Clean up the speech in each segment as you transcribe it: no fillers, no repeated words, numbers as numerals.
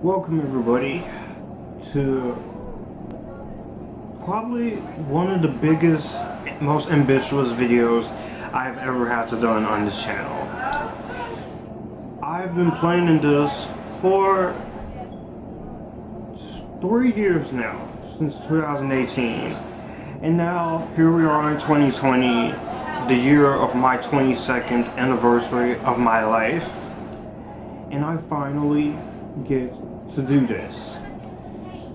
Welcome everybody to probably one of the biggest, most ambitious videos I've ever had to done on this channel. I've been planning this for 3 years now, since 2018, and now here we are in 2020, the year of my 22nd anniversary of my life, and I finally get to do this.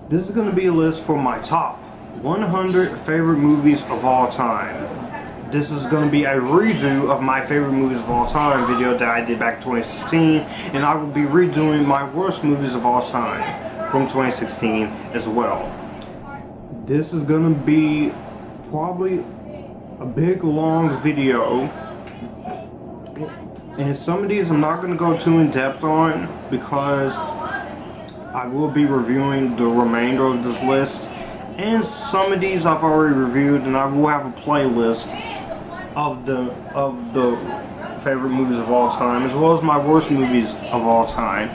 This is going to be a list for my top 100 favorite movies of all time. This is going to be a redo of my favorite movies of all time video that I did back in 2016, and I will be redoing my worst movies of all time from 2016 as well. This is going to be probably a big long video, and some of these I'm not going to go too in depth on because I will be reviewing the remainder of this list, and some of these I've already reviewed, and I will have a playlist of the favorite movies of all time, as well as my worst movies of all time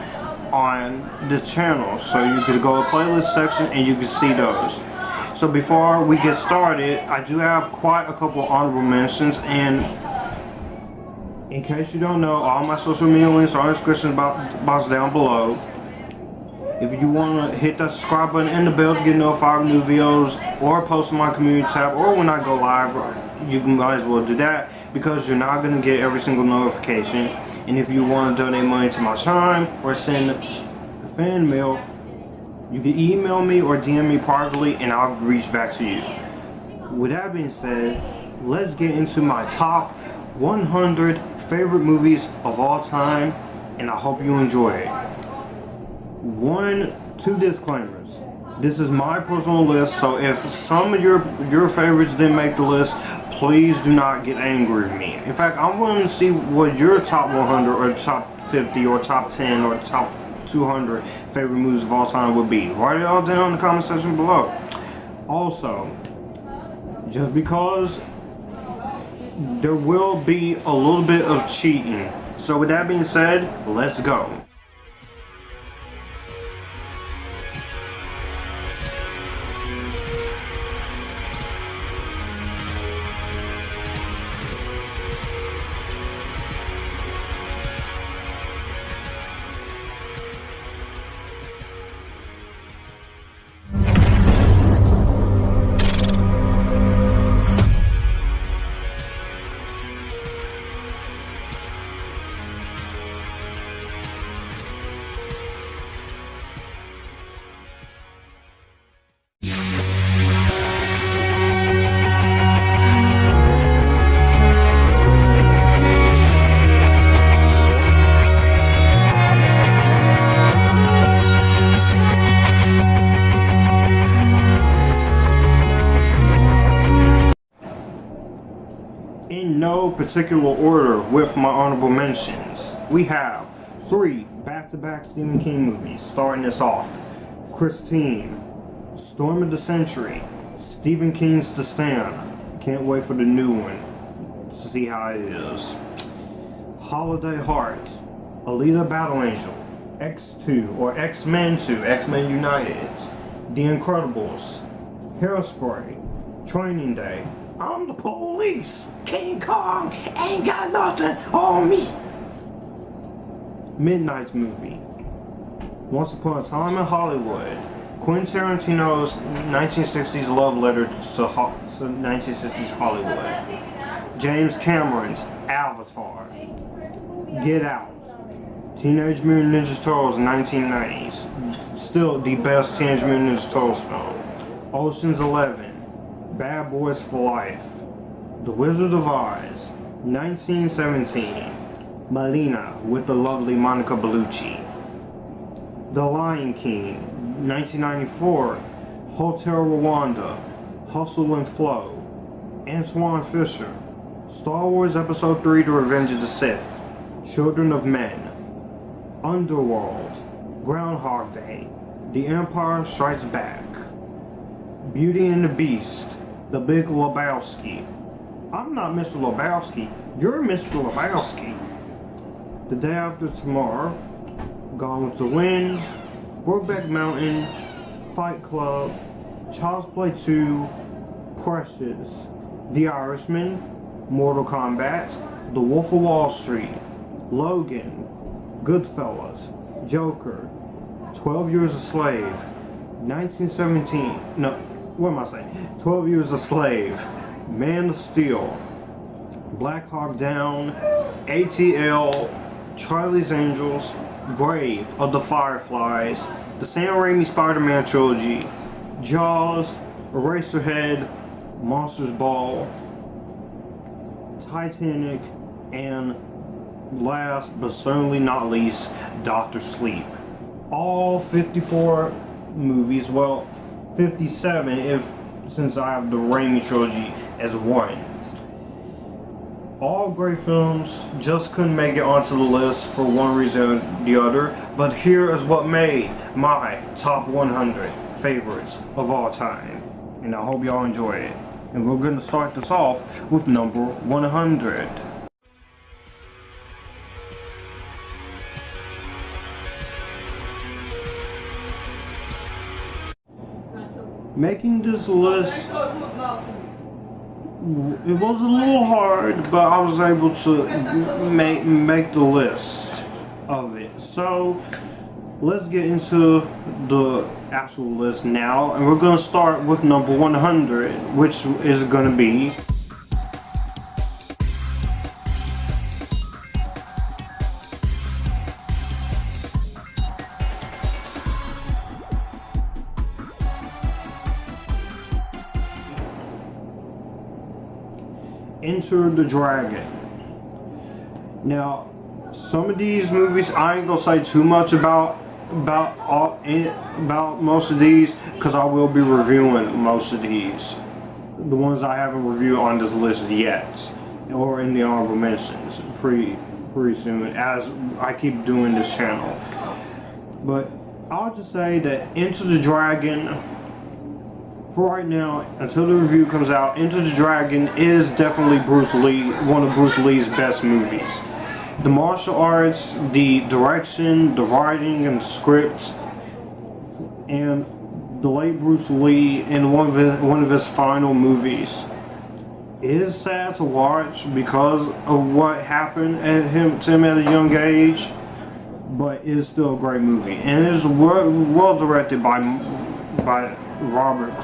on the channel, so you could go to the playlist section and you can see those. So before we get started, I do have quite a couple honorable mentions, and in case you don't know, all my social media links are in the description box down below. If you want to hit that subscribe button and the bell to get notified of new videos, or post on my community tab, or when I go live, you might as well do that, because you're not going to get every single notification. And if you want to donate money to my channel or send a fan mail, you can email me or DM me privately and I'll reach back to you. With that being said, let's get into my top 100 favorite movies of all time, and I hope you enjoy it. Two disclaimers. This is my personal list, so if some of your favorites didn't make the list, please do not get angry with me. In fact, I'm willing to see what your top 100 or top 50 or top 10 or top 200 favorite movies of all time would be. Write it all down in the comment section below. Also, just because there will be a little bit of cheating, so with that being said, let's go. In no particular order with my honorable mentions, we have 3 back-to-back Stephen King movies starting us off. Crusade, Storm of the Century, Stephen King's The Stand. Can't wait for the new one to see how it is. Holiday Heart, Alita Battle Angel, X2 or X-Men 2, X-Men United, The Incredibles, Hairspray, Training Day, I'm the police, King Kong ain't got nothing on me. Midnight Movie, Once Upon a Time in Hollywood, Quentin Tarantino's 1960s love letter to 1960s Hollywood, James Cameron's Avatar, Get Out, Teenage Mutant Ninja Turtles 1990s, still the best Teenage Mutant Ninja Turtles film, Ocean's 11, Bad Boys for Life, The Wizard of Oz, 1917, Melina with the lovely Monica Bellucci, The Lion King, 1994, Hotel Rwanda, Hustle and Flow, Antoine Fisher, Star Wars Episode 3 The Revenge of the Sith, Children of Men, Underworld, Groundhog Day, The Empire Strikes Back, Beauty and the Beast, The Big Lebowski. I'm not Mr. Lebowski, you're Mr. Lebowski. The Day After Tomorrow, Gone with the Wind, Brokeback Mountain, Fight Club, Child's Play 2, Precious, The Irishman, Mortal Kombat, The Wolf of Wall Street, Logan, Goodfellas, Joker, 12 Years a Slave, 1917, no, what am I saying? 12 Years a Slave, Man of Steel, Black Hawk Down, ATL, Charlie's Angels, Grave of the Fireflies, the Sam Raimi Spider-Man trilogy, Jaws, Eraserhead, Monsters Ball, Titanic, and last but certainly not least, Dr. Sleep. All 54 movies, well, 57 since I have the Raimi trilogy as one. All great films, just couldn't make it onto the list for one reason or the other, but here is what made my top 100 favorites of all time. And I hope y'all enjoy it. And we're going to start this off with number 100. Making this list, it was a little hard, but I was able to make the list of it. So let's get into the actual list now, and we're going to start with number 100, which is going to be Enter the Dragon. Now, some of these movies I ain't gonna say too much about most of these, because I will be reviewing most of these, the ones I haven't reviewed on this list yet, or in the honorable mentions pretty soon as I keep doing this channel. But I'll just say that Enter the Dragon, for right now, until the review comes out, Enter the Dragon is definitely one of Bruce Lee's best movies. The martial arts, the direction, the writing, and the script, and the late Bruce Lee in one of his final movies. It is sad to watch because of what happened to him at a young age, but it is still a great movie, and it is well directed by Robert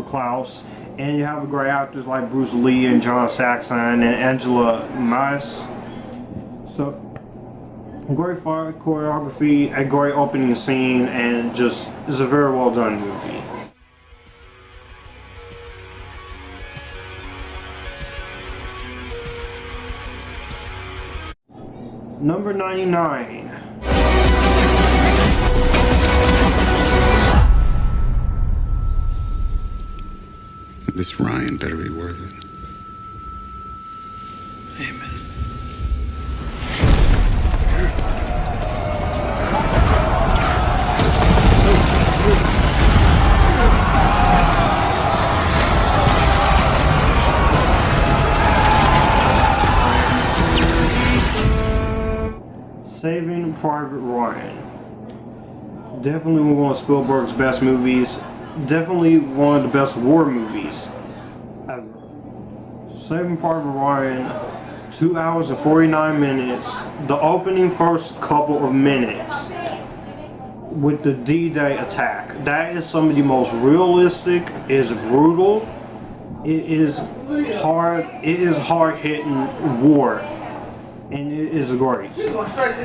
Klaus, and you have great actors like Bruce Lee and John Saxon and Angela Mice. So, great fight choreography, a great opening scene, and just is a very well done movie. Number 99. This Ryan better be worth it. Amen. Saving Private Ryan. Definitely one of Spielberg's best movies. Definitely one of the best war movies ever. Saving Private Ryan, 2 hours and 49 minutes. The opening first couple of minutes with the D-Day attack. That is some of the most realistic, is brutal, it is hard-hitting war. And it is great.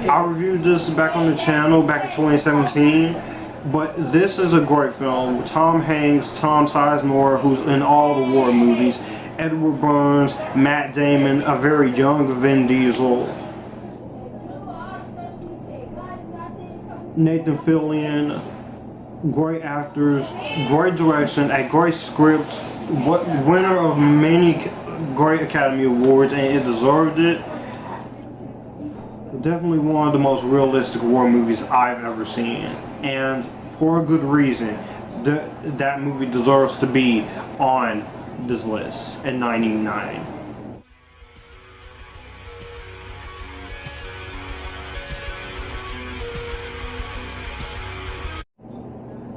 I reviewed this back on the channel back in 2017. But this is a great film. Tom Hanks, Tom Sizemore, who's in all the war movies, Edward Burns, Matt Damon, a very young Vin Diesel, Nathan Fillion, great actors, great direction, a great script, winner of many great Academy Awards, and it deserved it. Definitely one of the most realistic war movies I've ever seen, and for a good reason. That movie deserves to be on this list at 99.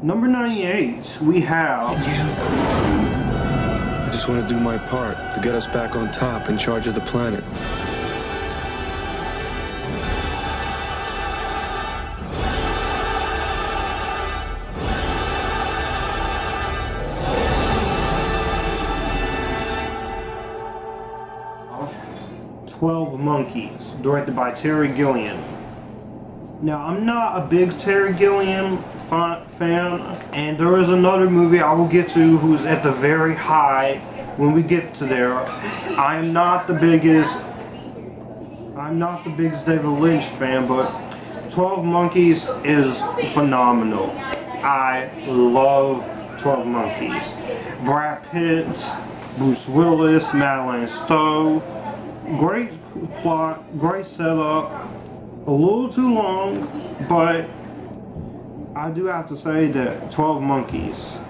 Number 98, we have... I just want to do my part to get us back on top, in charge of the planet. "12 Monkeys," directed by Terry Gilliam. Now, I'm not a big Terry Gilliam fan, and there is another movie I will get to who's at the very high when we get to there. I'm not the biggest David Lynch fan, but 12 Monkeys is phenomenal. I love 12 Monkeys. Brad Pitt, Bruce Willis, Madeleine Stowe. Great plot, great setup, a little too long, but I do have to say that 12 Monkeys,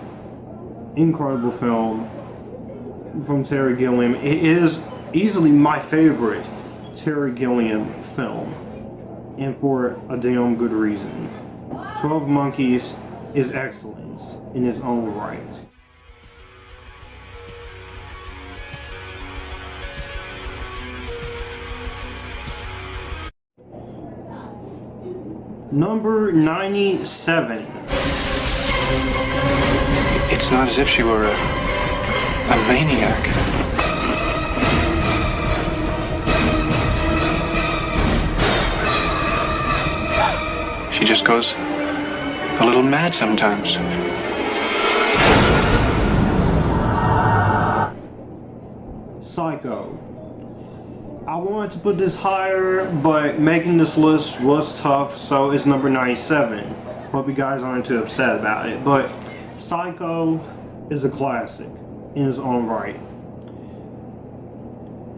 incredible film from Terry Gilliam. It is easily my favorite Terry Gilliam film, and for a damn good reason. 12 Monkeys is excellence in its own right. Number 97. It's not as if she were a maniac. She just goes a little mad sometimes. Psycho. I wanted to put this higher, but making this list was tough, so it's number 97. Hope you guys aren't too upset about it, but Psycho is a classic in its own right.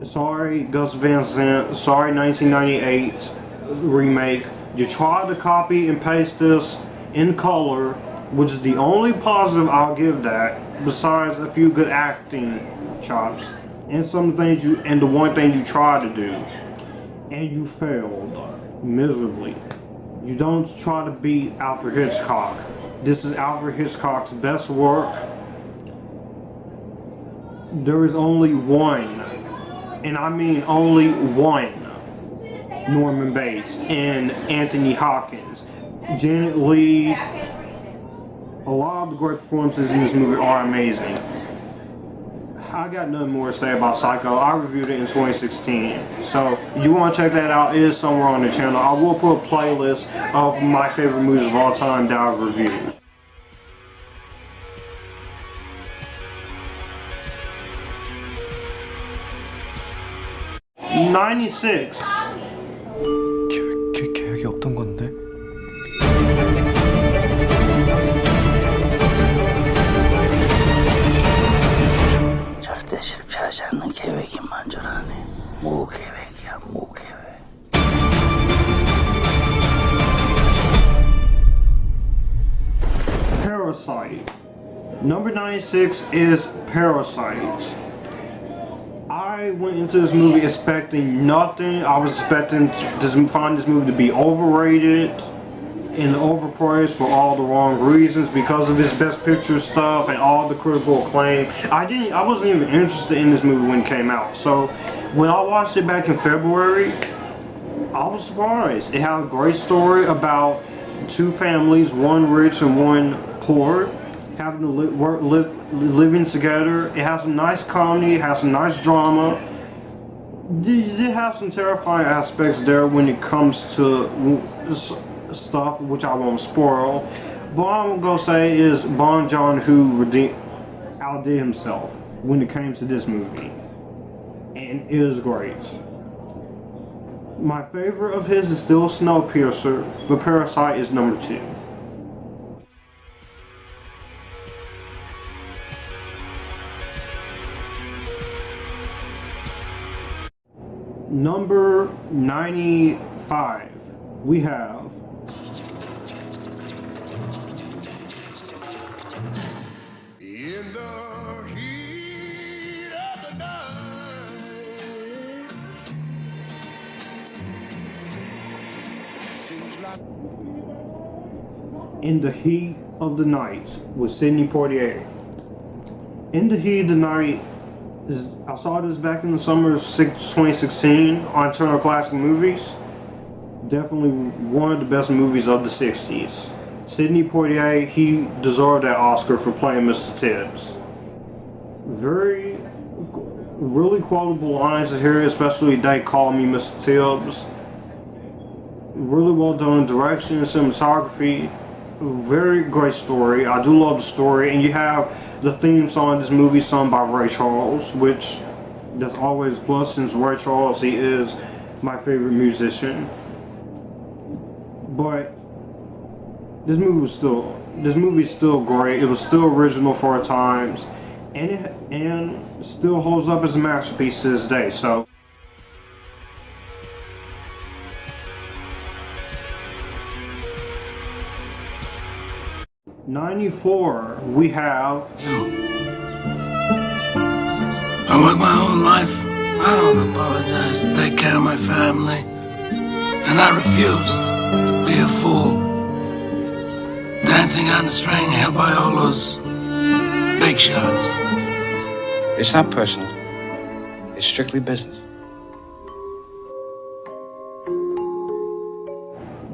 Sorry, Gus Van Sant. Sorry, 1998 remake. You tried to copy and paste this in color, which is the only positive I'll give that, besides a few good acting chops. And some things the one thing you tried to do, and you failed miserably. You don't try to beat Alfred Hitchcock. This is Alfred Hitchcock's best work. There is only one, and I mean only one, Norman Bates and Anthony Hopkins. Janet Leigh. A lot of the great performances in this movie are amazing. I got nothing more to say about Psycho. I reviewed it in 2016. So, you want to check that out, it is somewhere on the channel. I will put a playlist of my favorite movies of all time that I've reviewed. (96) 계획이 없던 건데? 절대 실패하지 않는 계획이 만전하네. 무계획이야, 무계획. Parasite. Number 96 is Parasite. I went into this movie expecting nothing. I was expecting to find this movie to be overrated and overpraised for all the wrong reasons because of its best picture stuff and all the critical acclaim. I wasn't even interested in this movie when it came out. So when I watched it back in February, I was surprised. It had a great story about two families, one rich and one poor, having to living together. It has some nice comedy, it has some nice drama. It did have some terrifying aspects there when it comes to stuff, which I won't spoil. But what I'm gonna say is Bong Joon-ho outdid himself when it came to this movie, and it is great. My favorite of his is still Snowpiercer, but Parasite is number 2. Number 95, we have In the heat of the night, seems like In the Heat of the Night with Sidney Poitier. In the Heat of the Night I saw this back in the summer of 2016 on Turner Classic Movies. Definitely one of the best movies of the 60s. Sidney Poitier, he deserved that Oscar for playing Mr. Tibbs. Really quotable lines here, especially "They Call Me Mr. Tibbs." Really well done direction and cinematography. Very great story. I do love the story, and you have the theme song of this movie sung by Ray Charles, which that's always a plus since Ray Charles, he is my favorite musician. But this movie is still great. It was still original for its times, and still holds up as a masterpiece to this day. So. '94, we have. I worked my whole life. I don't apologize to take care of my family. And I refused to be a fool. Dancing on the string held by all those big shots. It's not personal. It's strictly business.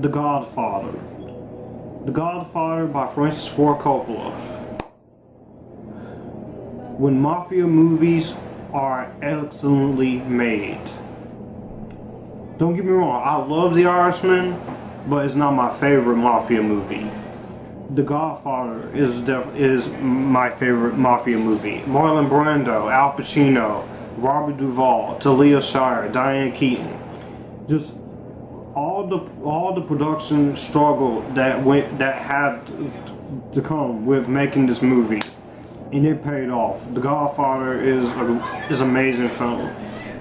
The Godfather. The Godfather by Francis Ford Coppola. When mafia movies are excellently made. Don't get me wrong, I love The Irishman, but it's not my favorite mafia movie. The Godfather is my favorite mafia movie. Marlon Brando, Al Pacino, Robert Duvall, Talia Shire, Diane Keaton. Just all the production struggle that had to come with making this movie, and it paid off. The Godfather is an amazing film.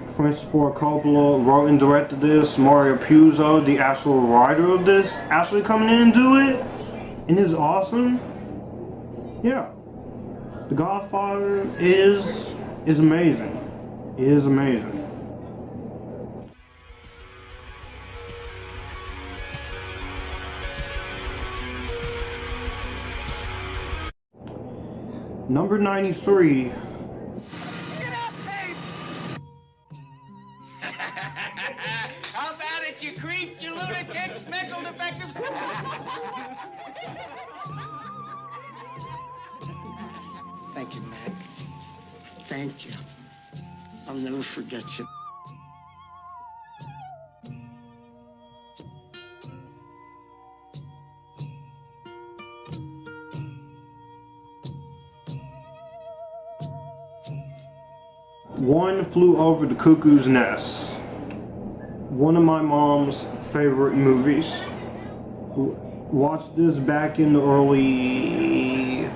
Francis Ford Coppola wrote and directed this. Mario Puzo, the actual writer of this, actually coming in and do it, and it's awesome. Yeah, The Godfather is amazing. It is amazing. Number 93. Get up, Dave! How about it, you creeps, you lunatics, mental defectives? Thank you, Mac. Thank you. I'll never forget you. One Flew Over the Cuckoo's Nest. One of my mom's favorite movies. Watched this back in the early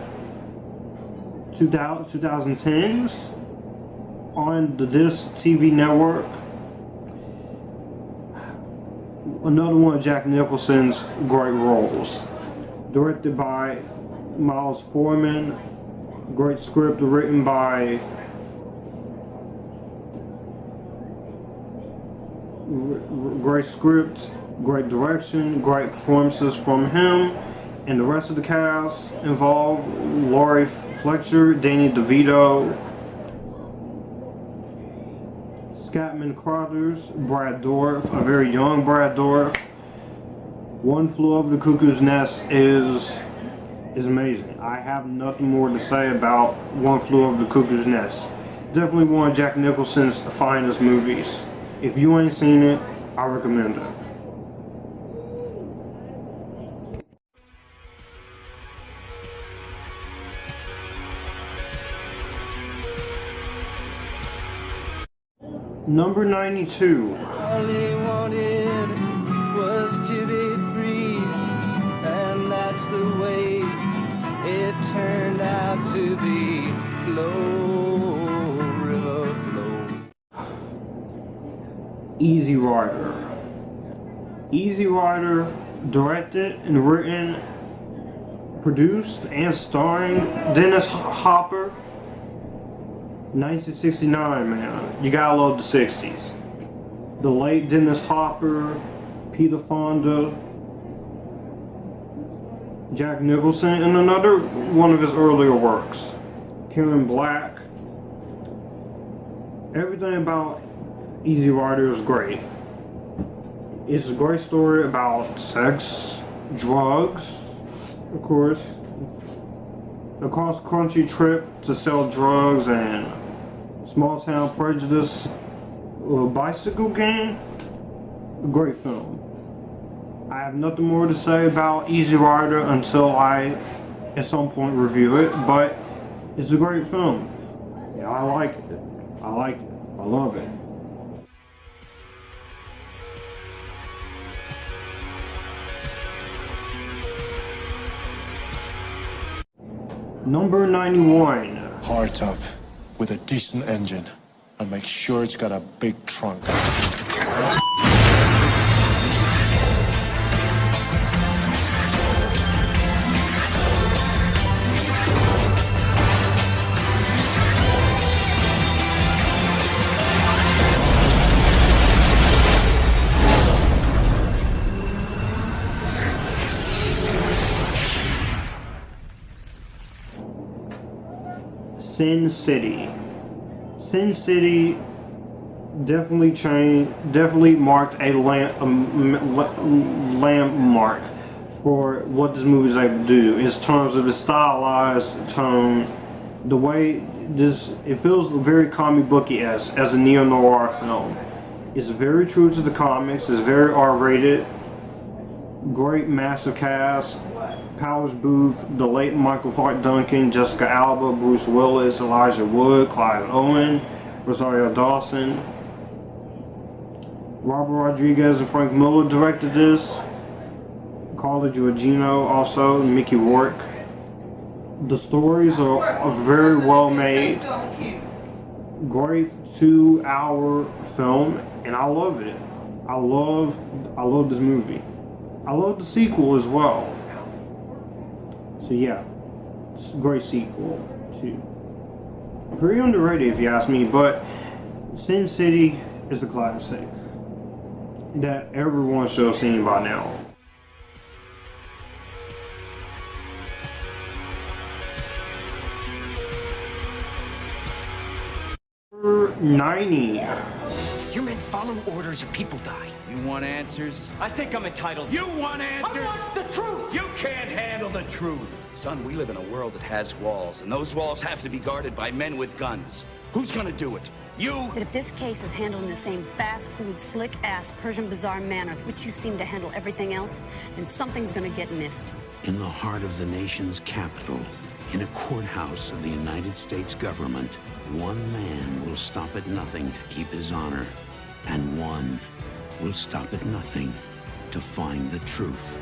2010s on the This TV network. Another one of Jack Nicholson's great roles. Directed by Miles Forman. Great script written by great script, great direction, great performances from him and the rest of the cast involved. Laurie Fletcher, Danny DeVito, Scatman Crothers, Brad Dourif, a very young Brad Dourif. One Flew Over the Cuckoo's Nest is amazing. I have nothing more to say about One Flew Over the Cuckoo's Nest. Definitely one of Jack Nicholson's finest movies. If you ain't seen it, I recommend it. Number 92. All he wanted was to be free, and that's the way it turned out to be. Flow, river, flow. Easy Rider. Easy Rider, directed and written, produced and starring Dennis Hopper. 1969, man. You gotta love the 60s. The late Dennis Hopper, Peter Fonda. Jack Nicholson in another one of his earlier works. Karen Black. Everything about Easy Rider is great. It's a great story about sex, drugs, of course, a cross-country trip to sell drugs, and small-town prejudice, a bicycle gang. A great film. I have nothing more to say about Easy Rider until I, at some point, review it, but it's a great film. Yeah, I like it. I like it. I love it. Number 91. Hardtop with a decent engine, and make sure it's got a big trunk. Sin City. Sin City definitely marked a landmark for what this movie is able to do in terms of its stylized tone. The way it feels very comic booky-esque as a neo-noir film. It's very true to the comics. It's very R-rated. Great massive cast. Powers Booth, the late Michael Clark Duncan, Jessica Alba, Bruce Willis, Elijah Wood, Clive Owen, Rosario Dawson. Robert Rodriguez and Frank Miller directed this. Carla Gugino also, and Mickey Rourke. The stories are very well made. Great 2-hour film, and I love it. I love this movie. I love the sequel as well. So yeah, it's a great sequel too. Very underrated if you ask me, but Sin City is a classic that everyone should have seen by now. Number 90. Your men follow orders or people die. You want answers? I think I'm entitled. You want answers? I want the truth! You can't handle the truth. Son, we live in a world that has walls, and those walls have to be guarded by men with guns. Who's gonna do it? You? That if this case is handled in the same fast food, slick-ass, Persian bazaar manner with which you seem to handle everything else, then something's gonna get missed. In the heart of the nation's capital, in a courthouse of the United States government, one man will stop at nothing to keep his honor, and one will stop at nothing to find the truth.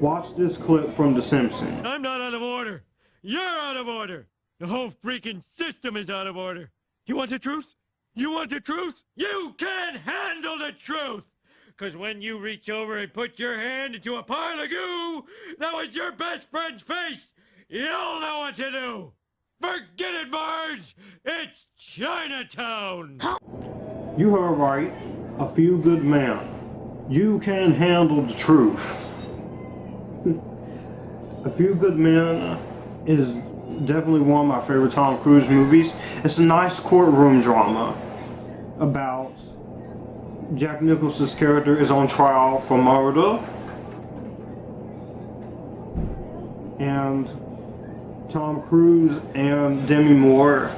Watch this clip from The Simpsons. I'm not out of order. You're out of order. The whole freaking system is out of order. You want the truth? You want the truth? You can't handle the truth! Because when you reach over and put your hand into a pile of goo, that was your best friend's face. You'll know what to do. Forget it, Marge. It's Chinatown. You heard right. A Few Good Men. You can handle the truth. A Few Good Men is definitely one of my favorite Tom Cruise movies. It's a nice courtroom drama about Jack Nicholson's character is on trial for murder, and Tom Cruise and Demi Moore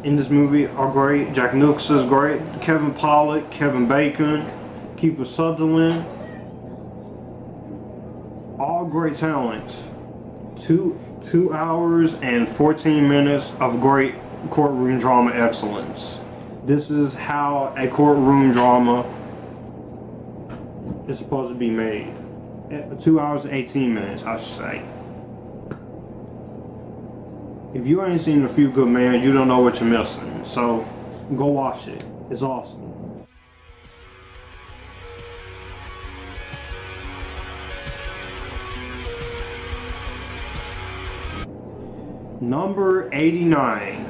in this movie are great. Jack Nicholson's great. Kevin Pollak, Kevin Bacon, Kiefer Sutherland, all great talent. 2 hours and 14 minutes of great courtroom drama excellence. This is how a courtroom drama is supposed to be made. 2 hours and 18 minutes, I should say. If you ain't seen A Few Good Men, you don't know what you're missing. So, go watch it. It's awesome. Number 89.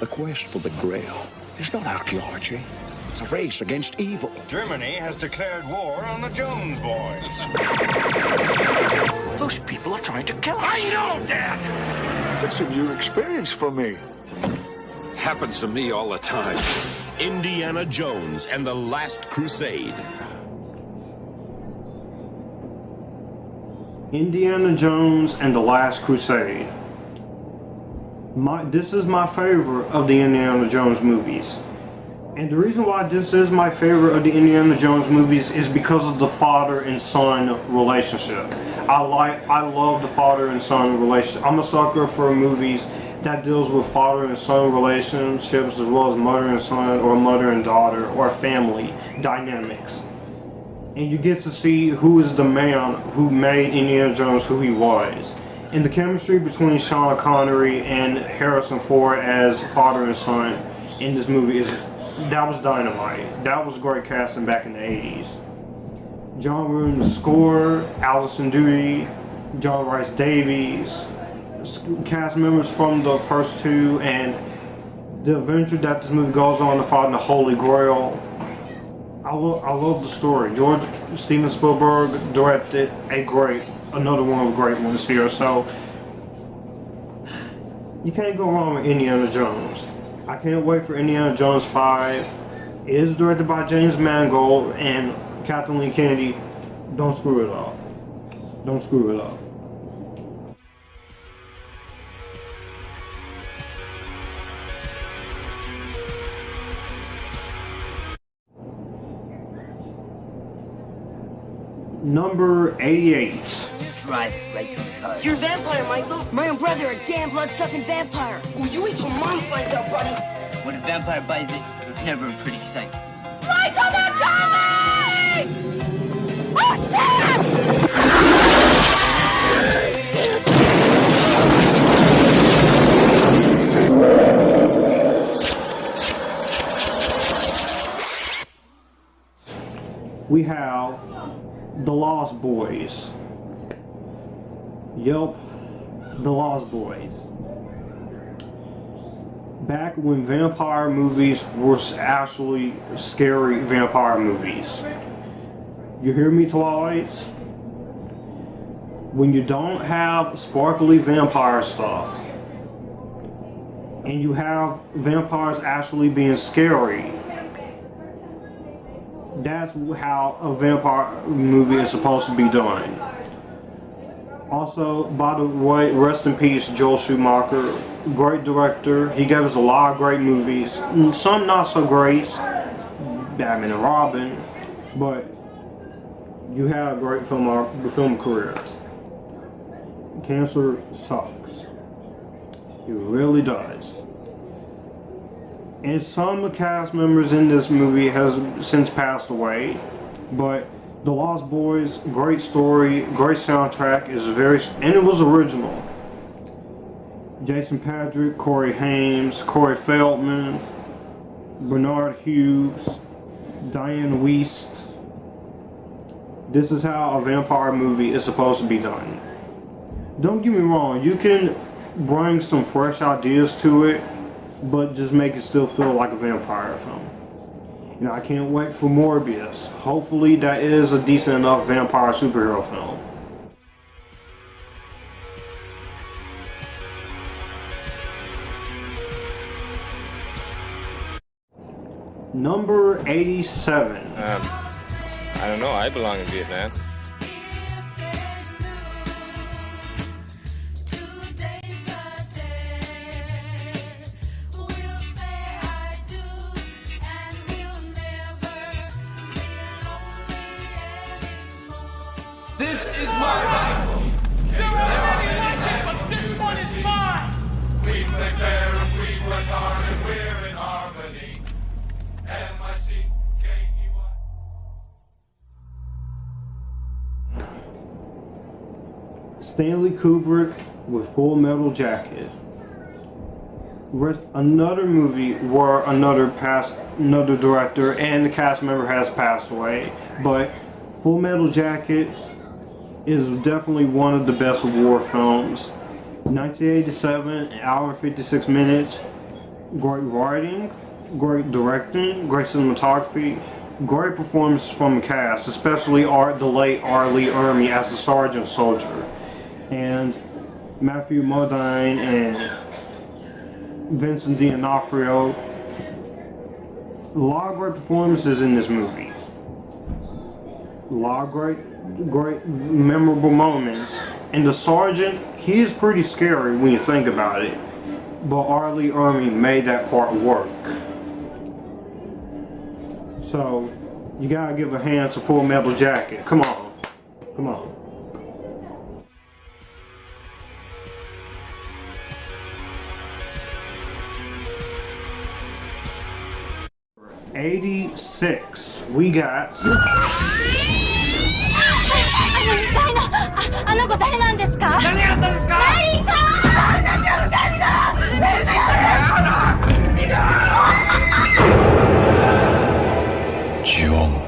The quest for the Grail is not archaeology. It's a race against evil. Germany has declared war on the Jones boys. Those people are trying to kill us. I know, Dad! It's a new experience for me. Happens to me all the time. Indiana Jones and the Last Crusade. Indiana Jones and the Last Crusade. This is my favorite of the Indiana Jones movies. And the reason why this is my favorite of the Indiana Jones movies is because of the father and son relationship. I love the father and son relationship. I'm a sucker for movies that deals with father and son relationships as well as mother and son or mother and daughter or family dynamics. And you get to see who is the man who made Indiana Jones who he was. And the chemistry between Sean Connery and Harrison Ford as father and son in this movie that was dynamite. That was great casting back in the 80s. John Williams' score, Alison Dewey, John Rhys Davies, cast members from the first two, and the adventure that this movie goes on to find the Holy Grail. I love the story. Steven Spielberg directed another one of the great ones here, so you can't go wrong with Indiana Jones. I can't wait for Indiana Jones 5. It is directed by James Mangold and Kathleen Kennedy. Don't screw it up. Don't screw it up. Number 88. Drive it right to his heart. You're a vampire, Michael. My own brother, a damn blood-sucking vampire. Oh, you wait till Mom finds out, buddy. When a vampire buys it, it's never a pretty sight. Michael, they're coming! Oh, shit! We have The Lost Boys. Yep, The Lost Boys. Back when vampire movies were actually scary vampire movies. You hear me, Twilight? When you don't have sparkly vampire stuff, and you have vampires actually being scary, that's how a vampire movie is supposed to be done. Also, by the way, rest in peace, Joel Schumacher. Great director. He gave us a lot of great movies. Some not so great. Batman and Robin. But you had a great film career. Cancer sucks. It really does. And some of the cast members in this movie has since passed away. But The Lost Boys, great story, great soundtrack, and it was original. Jason Patric, Corey Haim, Corey Feldman, Bernard Hughes, Diane Wiest. This is how a vampire movie is supposed to be done. Don't get me wrong, you can bring some fresh ideas to it, but just make it still feel like a vampire film. And I can't wait for Morbius. Hopefully that is a decent enough vampire superhero film. Number 87. I don't know, I belong in Vietnam. This is my rifle. There are many like it, but this one is mine. We play fair and we work hard and we're in harmony. M-I-C-K-E-Y. Stanley Kubrick with Full Metal Jacket. Another movie where another director and the cast member has passed away, but Full Metal Jacket is definitely one of the best war films. 1987, an hour and 56 minutes. Great writing, great directing, great cinematography, great performance from the cast, especially the late R. Lee Ermey as the Sergeant Soldier, and Matthew Modine and Vincent D'Onofrio. A lot of great performances in this movie. A lot of great memorable moments. And the Sergeant, he is pretty scary when you think about it. But R. Lee Ermey made that part work. So, you gotta give a hand to Full Metal Jacket. Come on. Come on. '86, we got... あの子誰なんですか？何やったんですか？何か！ジョン。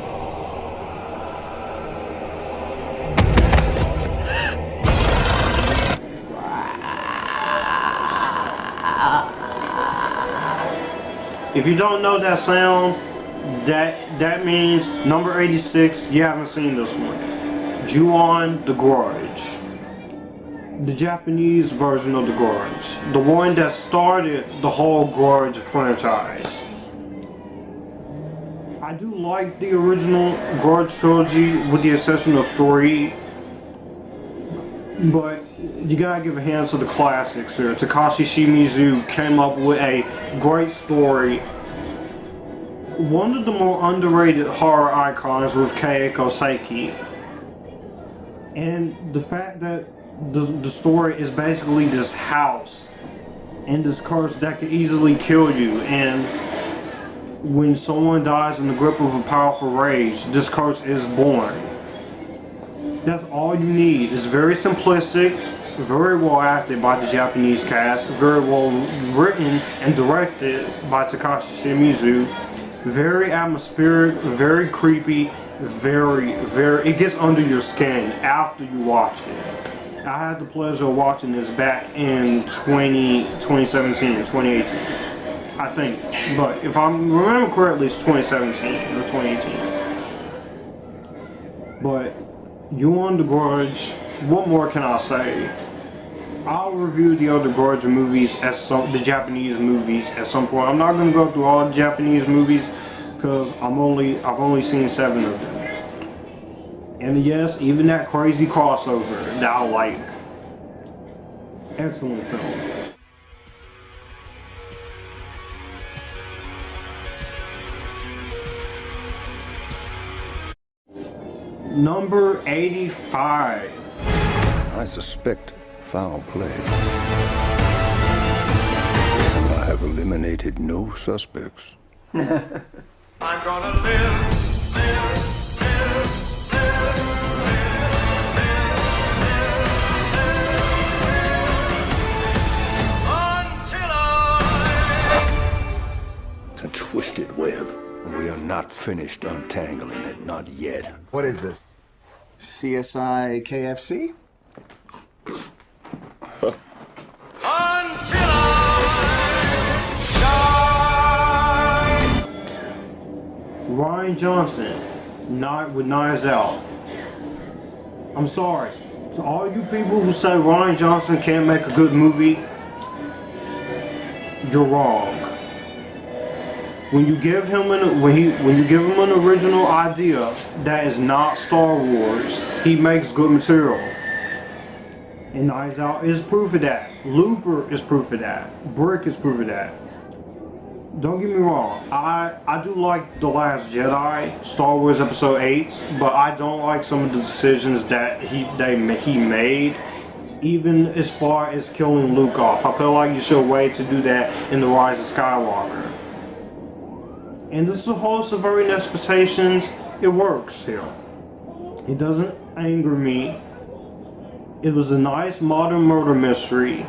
If you don't know that sound, that means number 86, you haven't seen this one. Ju-on the Grudge. The Japanese version of the Grudge. The one that started the whole Grudge franchise. I do like the original Grudge trilogy with the exception of 3. But you gotta give a hand to the classics here. Takashi Shimizu came up with a great story. One of the more underrated horror icons with Keiko Saiki. And the fact that the story is basically this house and this curse that could easily kill you, and when someone dies in the grip of a powerful rage, this curse is born. That's all you need. It's very simplistic, very well acted by the Japanese cast, very well written and directed by Takashi Shimizu, very atmospheric, very creepy, it gets under your skin after you watch it. I had the pleasure of watching this back in 2017, 2018, I think. But if I remember correctly, it's 2017 or 2018. But Ju-on the Grudge, what more can I say? I'll review the other Grudge movies the Japanese movies at some point. I'm not gonna go through all the Japanese movies because I've only seen 7 of them. And yes, even that crazy crossover that I like. Excellent film. Number 85. I suspect foul play. I have eliminated no suspects. I'm gonna live. It's a twisted web. We are not finished untangling it, not yet. What is this? CSI KFC? Rian Johnson, with Knives Out. I'm sorry. To all you people who say Rian Johnson can't make a good movie, you're wrong. When you give him an original idea that is not Star Wars, he makes good material. And Knives Out is proof of that. Looper is proof of that. Brick is proof of that. Don't get me wrong, I do like The Last Jedi, Star Wars Episode 8, but I don't like some of the decisions that he made, even as far as killing Luke off. I feel like you should wait to do that in The Rise of Skywalker. And this is a host of very expectations. It works here. It doesn't anger me. It was a nice modern murder mystery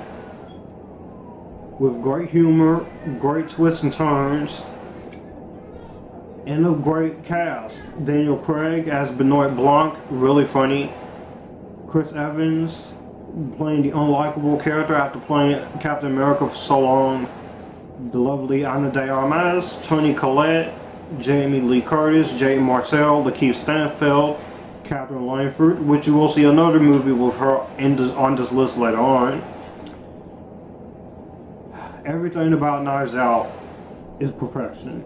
with great humor, great twists and turns, and a great cast. Daniel Craig as Benoit Blanc, really funny. Chris Evans playing the unlikable character after playing Captain America for so long. the lovely Ana de Armas, Toni Collette, Jamie Lee Curtis, Jay Martell, Lakeith Stanfield, Catherine Langford, which you will see another movie with her on this list later on. Everything about Knives Out is perfection.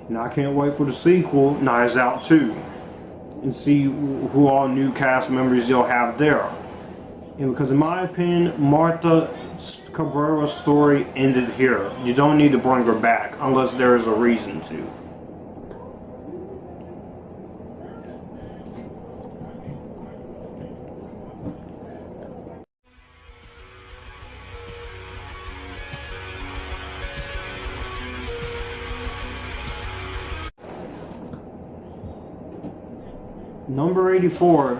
And I can't wait for the sequel, Knives Out 2, and see who all new cast members you'll have there. And because in my opinion, Martha Cabrera's story ended here. You don't need to bring her back unless there is a reason to. Number 84.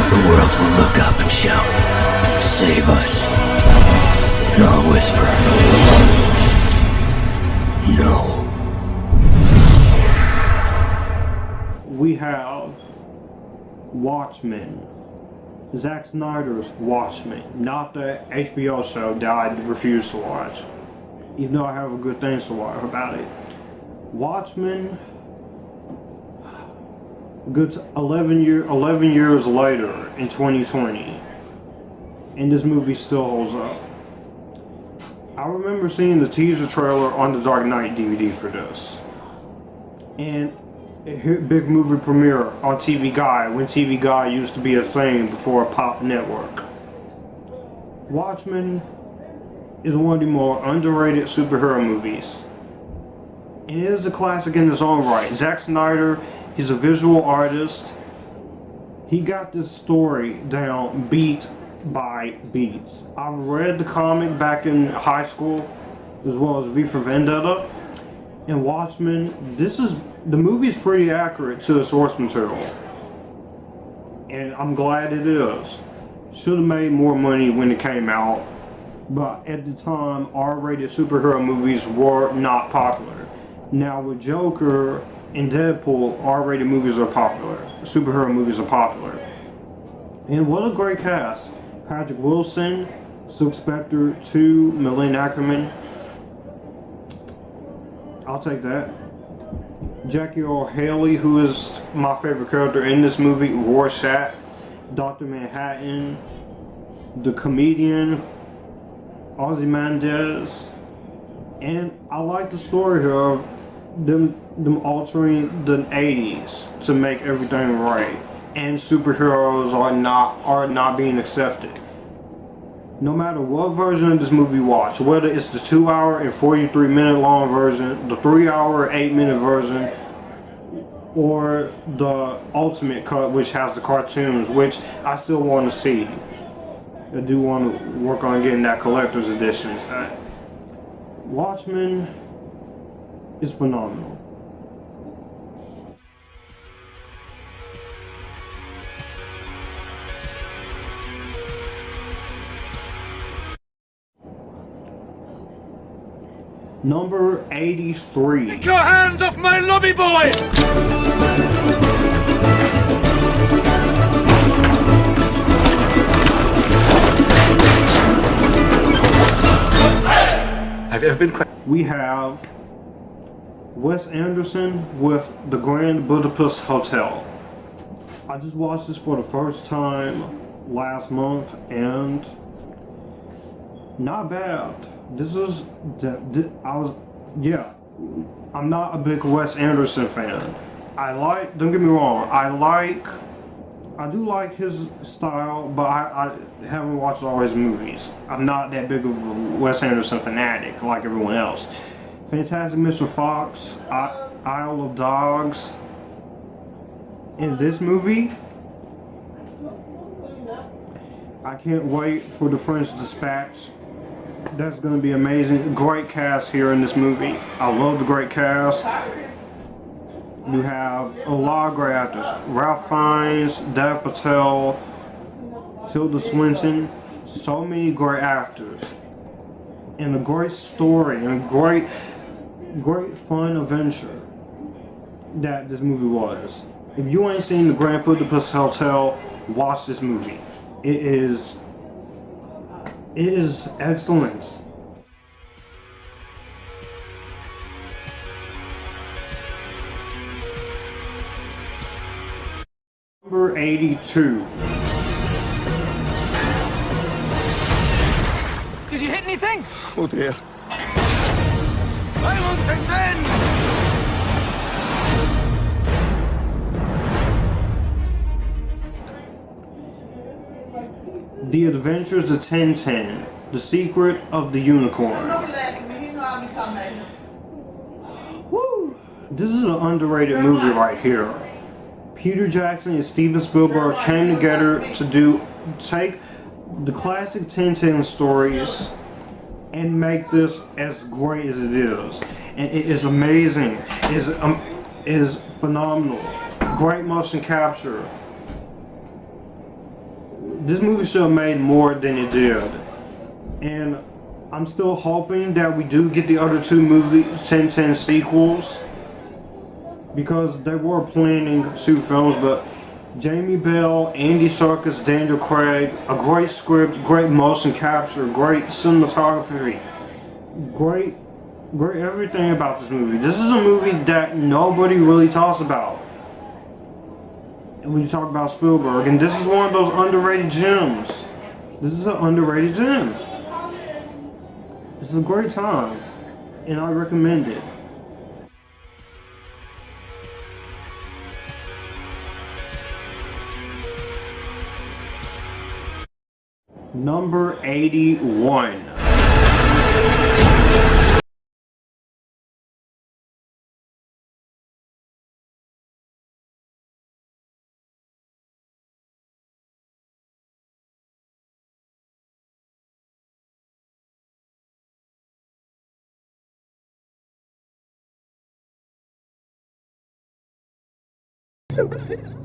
The world will look up and shout, "Save us!" Nor whisper, "No." We have Watchmen. Zack Snyder's Watchmen, not the HBO show that I refuse to watch, even though I have good things to watch about it. Watchmen, good 11 years later in 2020, and this movie still holds up. I remember seeing the teaser trailer on the Dark Knight DVD for this, and big movie premiere on TV Guide when TV Guide used to be a thing before Pop Network. Watchmen is one of the more underrated superhero movies, and it is a classic in its own right. Zack Snyder, he's a visual artist. He got this story down beat by beats. I've read the comic back in high school, as well as V for Vendetta. And Watchmen, the movie is pretty accurate to the source material, and I'm glad it is. Should have made more money when it came out, but at the time, R-rated superhero movies were not popular. Now with Joker and Deadpool, R-rated movies are popular. Superhero movies are popular. And what a great cast. Patrick Wilson, Silk Spectre 2, Milene Ackerman. I'll take that. Jackie Earle Haley, who is my favorite character in this movie, Rorschach, Dr. Manhattan, the comedian, Ozymandias. And I like the story here of them altering the 80s to make everything right, and superheroes are not being accepted. No matter what version of this movie you watch, whether it's the 2-hour and 43-minute long version, the 3-hour, 8-minute version, or the ultimate cut, which has the cartoons, which I still want to see. I do want to work on getting that collector's edition. Watchmen is phenomenal. Number 83. Take your hands off my lobby boy! Have you ever been? We have Wes Anderson with The Grand Budapest Hotel. I just watched this for the first time last month, and not bad. I'm not a big Wes Anderson fan. Don't get me wrong, I do like his style, but I haven't watched all his movies. I'm not that big of a Wes Anderson fanatic like everyone else. Fantastic Mr. Fox, Isle of Dogs. In this movie, I can't wait for The French Dispatch. That's going to be amazing. Great cast here in this movie. I love the great cast. You have a lot of great actors. Ralph Fiennes, Dev Patel, Tilda Swinton, so many great actors, and a great story, and a great fun adventure that this movie was. If you ain't seen the Grand Budapest Hotel, watch this movie. It is excellent. Number 82. Did you hit anything? Oh dear. I won't pretend! The Adventures of Tintin, The Secret of the Unicorn. Woo! This is an underrated movie right here. Peter Jackson and Steven Spielberg came together to take the classic Tintin stories and make this as great as it is. And it is amazing. It is phenomenal. Great motion capture. This movie should have made more than it did. And I'm still hoping that we do get the other two movies, Tintin sequels, because they were planning 2 films, but Jamie Bell, Andy Serkis, Daniel Craig, a great script, great motion capture, great cinematography, great everything about this movie. This is a movie that nobody really talks about when you talk about Spielberg, and this is one of those underrated gems. This is an underrated gem. This is a great time, and I recommend it. Number 81. Sympathies.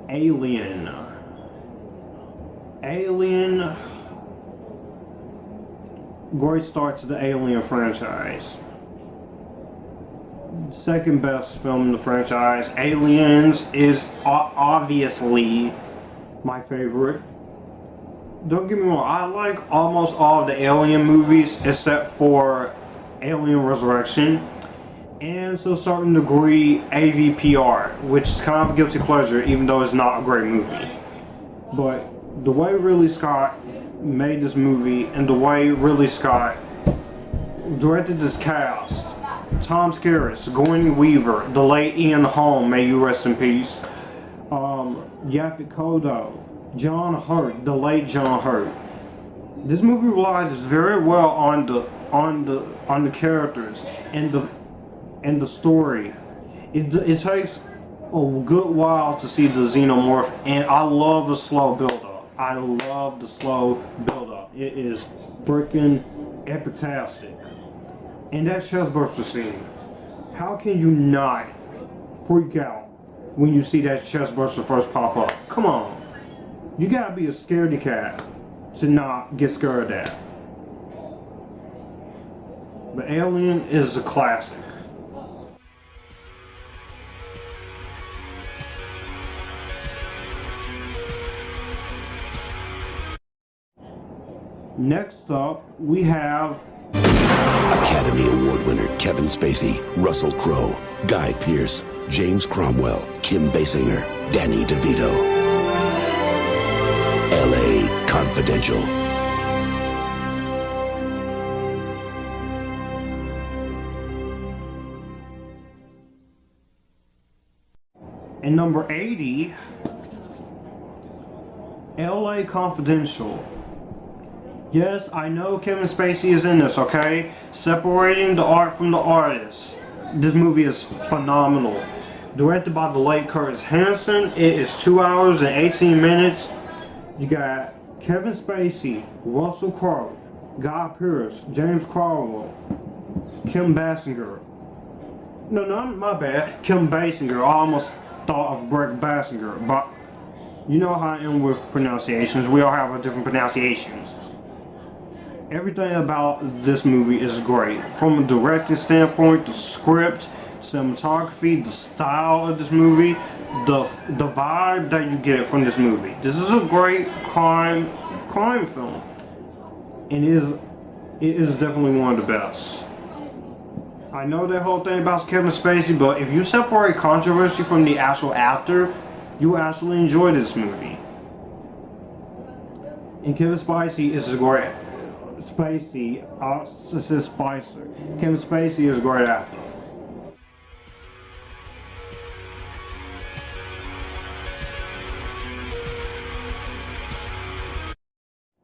Alien. Great start to the Alien franchise. Second best film in the franchise. Aliens is obviously my favorite. Don't get me wrong, I like almost all of the Alien movies except for Alien Resurrection, and to a certain degree AVPR, which is kind of a guilty pleasure even though it's not a great movie. But the way Ridley Scott made this movie and the way Ridley Scott directed this cast, Tom Skerritt, Sigourney Weaver, the late Ian Holm, may you rest in peace, Yaphet Kotto, John Hurt, the late John Hurt. This movie relies very well on the characters and the story. It takes a good while to see the xenomorph, and I love the slow build-up. I love the slow build-up. It is freaking epictastic. And that chestburster scene, how can you not freak out when you see that chestburster first pop up? Come on. You gotta be a scaredy cat to not get scared at that. But Alien is a classic. Next up, we have Academy Award winner Kevin Spacey, Russell Crowe, Guy Pearce, James Cromwell, Kim Basinger, Danny DeVito. L.A. Confidential. And number 80, L.A. Confidential. Yes, I know Kevin Spacey is in this, okay? Separating the art from the artist. This movie is phenomenal. Directed by the late Curtis Hanson. It is 2 hours and 18 minutes. You got Kevin Spacey, Russell Crowe, Guy Pearce, James Cromwell, Kim Basinger. No, my bad. Kim Basinger. I almost thought of Brett Bassinger, but you know how I am with pronunciations. We all have different pronunciations. Everything about this movie is great. From a directing standpoint, the script, cinematography, the style of this movie, the vibe that you get from this movie. This is a great crime film, and it is definitely one of the best. I know that whole thing about Kevin Spacey, but if you separate controversy from the actual actor, you will actually enjoy this movie. And Kevin Spacey is a great Kevin Spacey is a great actor.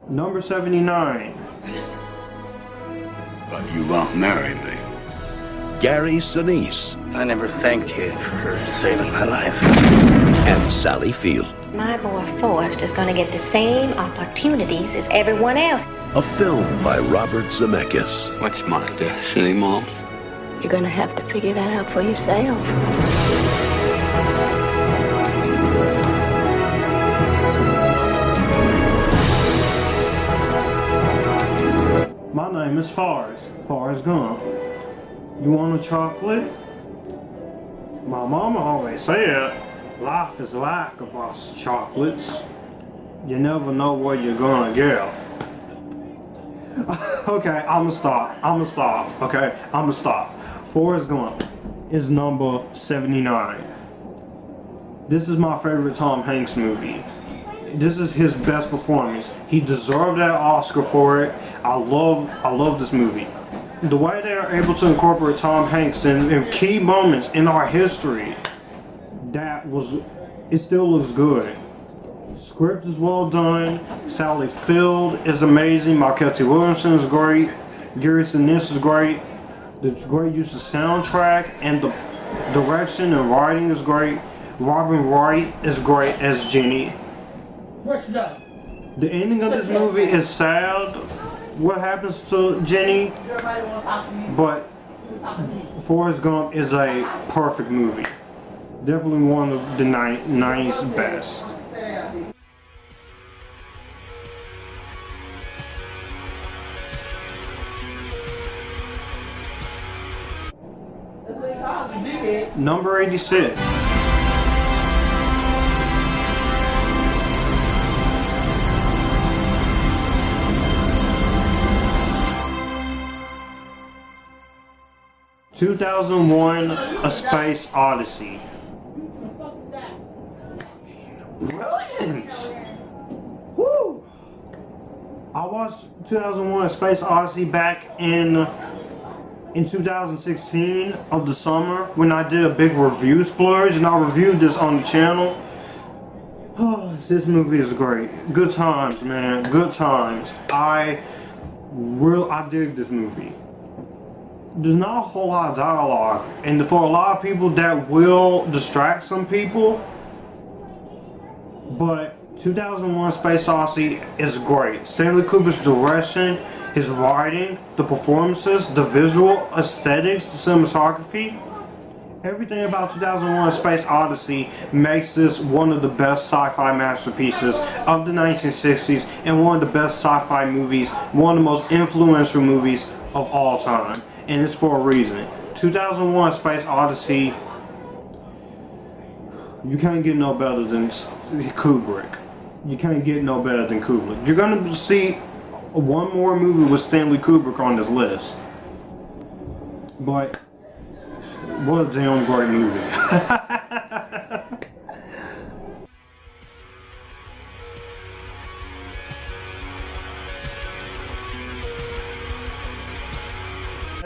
Number 79. But you won't marry me. Gary Sinise. I never thanked you for saving my life. And Sally Field. My boy Forrest is going to get the same opportunities as everyone else. A film by Robert Zemeckis. What's my destiny, Mom? You're going to have to figure that out for yourself. My name is Forrest Gump. You want a chocolate? My mama always said, life is like a box of chocolates. You never know what you're gonna get. Okay, I'ma stop. Okay, I'ma stop. Forrest Gump is number 79. This is my favorite Tom Hanks movie. This is his best performance. He deserved that Oscar for it. I love this movie. The way they are able to incorporate Tom Hanks in key moments in our history, it still looks good. Script is well done. Sally Field is amazing. Michael T. Williamson is great. Gary Sinise is great. The great use of soundtrack and the direction and writing is great. Robin Wright is great as Jenny. The ending of this movie is sad. What happens to Jenny? But Forrest Gump is a perfect movie. Definitely one of the 90s best. Number 86. (2001) A Space Odyssey. Brilliant! Woo! I watched 2001: A Space Odyssey back in 2016 of the summer when I did a big review splurge, and I reviewed this on the channel. Oh, this movie is great. Good times, man. Good times. I dig this movie. There's not a whole lot of dialogue, and for a lot of people that will distract some people, but 2001: Space Odyssey is great. Stanley Kubrick's direction, his writing, the performances, the visual aesthetics, the cinematography, everything about 2001: Space Odyssey makes this one of the best sci-fi masterpieces of the 1960s and one of the best sci-fi movies, one of the most influential movies of all time. And it's for a reason. 2001: Space Odyssey, you can't get no better than Kubrick. You can't get no better than Kubrick. You're gonna see one more movie with Stanley Kubrick on this list. But what a damn great movie.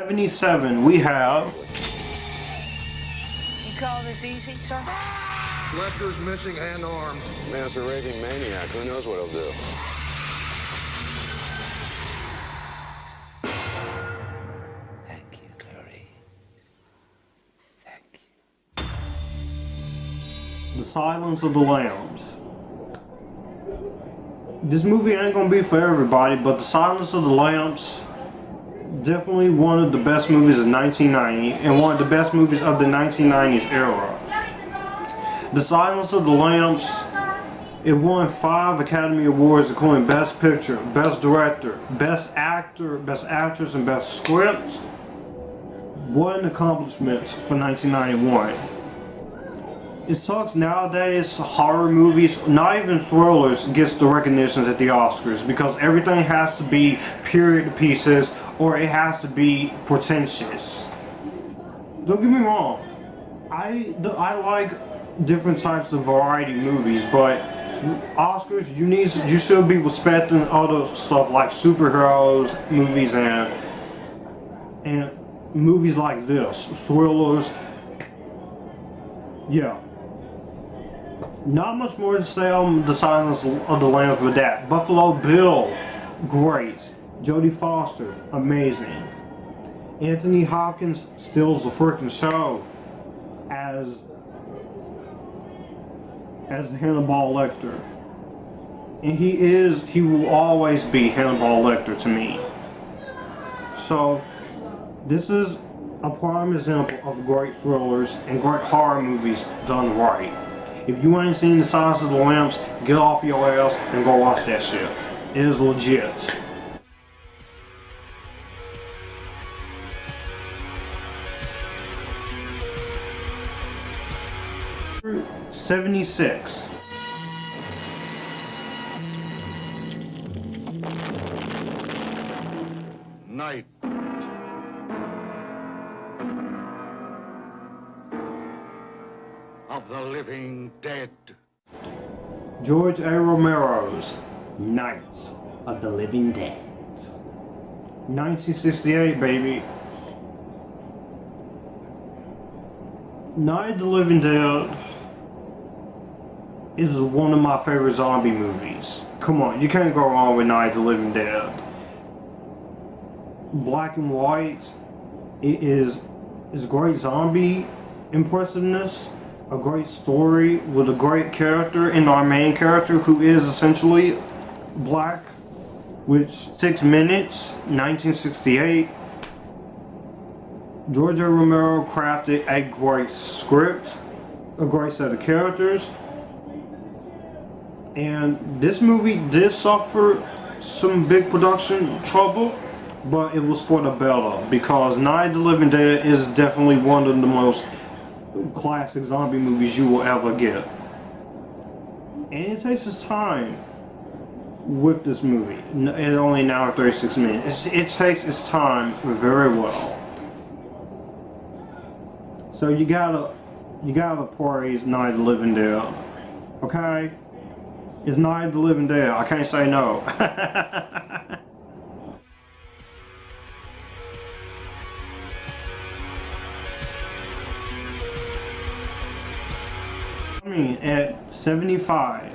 '77, we have. You call this easy, sir? Lecter's missing hand arm. Man's a raving maniac. Who knows what he'll do? Thank you, Clary. Thank you. The Silence of the Lambs. This movie ain't gonna be for everybody, but The Silence of the Lambs, definitely one of the best movies of 1990 and one of the best movies of the 1990s era. The Silence of the Lambs, it won 5 Academy Awards, including Best Picture, Best Director, Best Actor, Best Actress, and Best Script. What an accomplishment for 1991. It sucks nowadays, horror movies, not even thrillers, gets the recognitions at the Oscars because everything has to be period pieces or it has to be pretentious. Don't get me wrong, I like different types of variety movies, but Oscars, you should be respecting other stuff like superheroes movies and movies like this, thrillers. Yeah. Not much more to say on The Silence of the Lambs with that. Buffalo Bill, great. Jodie Foster, amazing. Anthony Hopkins steals the freaking show as Hannibal Lecter. And he will always be Hannibal Lecter to me. So, this is a prime example of great thrillers and great horror movies done right. If you ain't seen The Silence of the Lambs, get off your ass and go watch that shit. It is legit. '76. Night. Of the living dead. George A. Romero's Night of the Living Dead. 1968, baby. Night of the Living Dead is one of my favorite zombie movies. Come on, you can't go wrong with Night of the Living Dead. Black and white, it is great zombie impressiveness, a great story with a great character, and our main character who is essentially black, which 6 minutes, 1968. George A. Romero crafted a great script, a great set of characters, and this movie did suffer some big production trouble, but it was for the better because Night of the Living Dead is definitely one of the most classic zombie movies you will ever get. And it takes its time with this movie. It's only an hour 36 minutes. It takes its time very well. So you gotta praise Night of the Living Dead. Okay? It's Night of the Living Dead. I can't say no. At 75.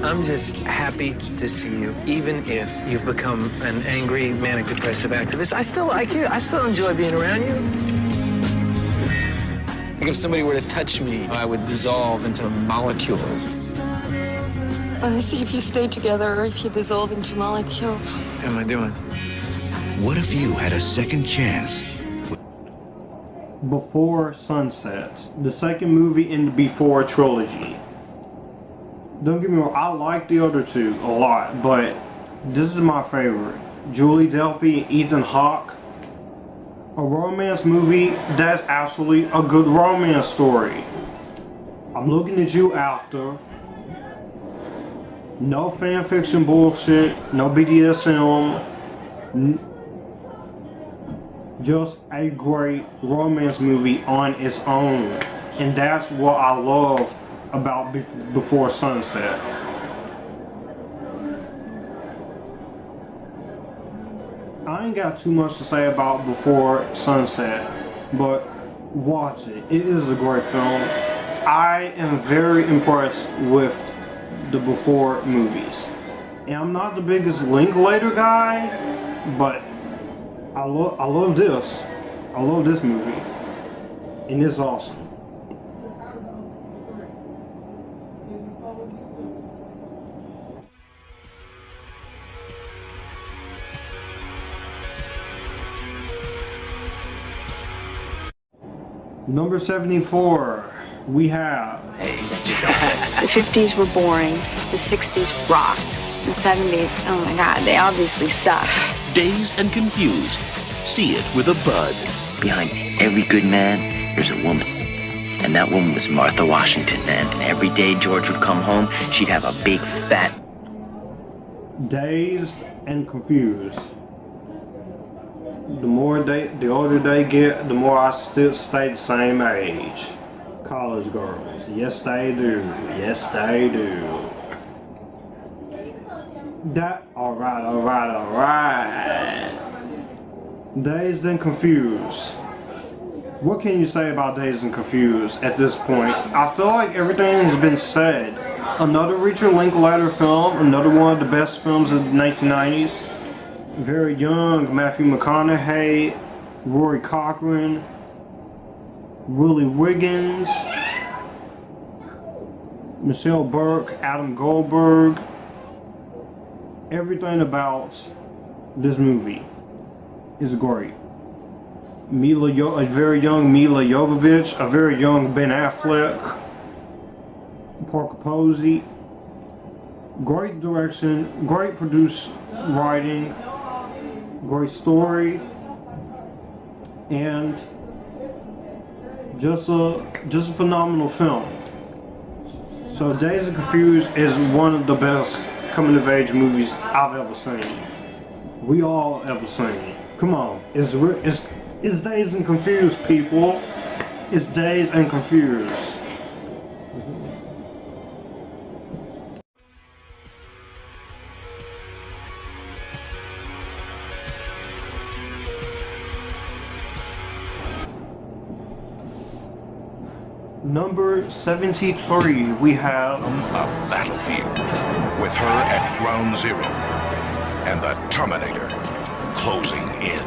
I'm just happy to see you, even if you've become an angry, manic depressive activist. I still like you. I still enjoy being around you. Like if somebody were to touch me, I would dissolve into molecules. I want to see if you stay together or if you dissolve into molecules. How am I doing? What if you had a second chance? Before Sunset, the second movie in the Before trilogy. Don't get me wrong, I like the other two a lot, but this is my favorite. Julie Delpy and Ethan Hawke. A romance movie that's actually a good romance story. I'm looking at you after. No fanfiction bullshit, no BDSM. Just a great romance movie on its own, and that's what I love about Before Sunset. I ain't got too much to say about Before Sunset, but watch it. It is a great film. I am very impressed with the Before movies, and I'm not the biggest Linklater guy, but I love this. I love this movie. And it's awesome. Number 74. we have... The 50s were boring, the 60s rocked, the 70s, oh my god, they obviously suck. Dazed and Confused. See it with a bud. Behind every good man, there's a woman. And that woman was Martha Washington, man. And every day George would come home, she'd have a big fat... Dazed and Confused. The older they get, the more I still stay the same age. College girls. Yes, they do. Yes, they do. Alright. Dazed and Confused. What can you say about Dazed and Confused at this point? I feel like everything has been said. Another Richard Linklater film, another one of the best films of the 1990s. Very young Matthew McConaughey, Rory Cochrane, Willie Wiggins, Michelle Burke, Adam Goldberg. Everything about this movie is great. A very young Mila Jovovich, a very young Ben Affleck, Parker Posey. Great direction, great produced writing, great story, and just a phenomenal film. So Dazed and Confused is one of the best coming-of-age movies I've ever seen. We all ever seen. Come on, it's Dazed and Confused, people. It's Dazed and Confused. Number 73, we have a battlefield with her at ground zero and the Terminator closing in.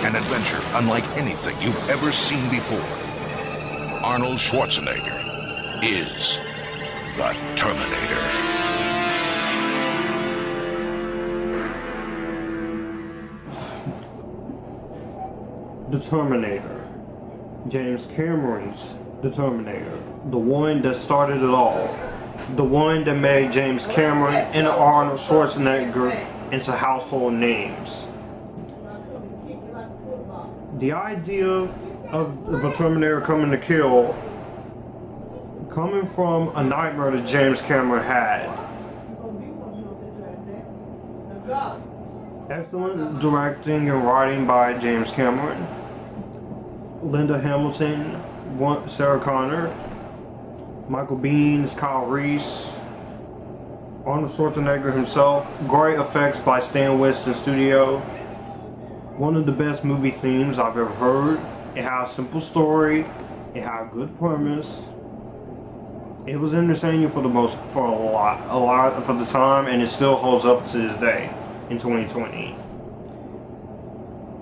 An adventure unlike anything you've ever seen before. Arnold Schwarzenegger is the Terminator. The Terminator. James Cameron's The Terminator. The one that started it all. The one that made James Cameron and Arnold Schwarzenegger into household names. The idea of a Terminator coming to kill, coming from a nightmare that James Cameron had. Excellent directing and writing by James Cameron. Linda Hamilton, Sarah Connor, Michael Biehn, Kyle Reese, Arnold Schwarzenegger himself. Great effects by Stan Winston Studio. One of the best movie themes I've ever heard. It had a simple story. It had a good premise. It was entertaining for a lot for the time, and it still holds up to this day in 2020.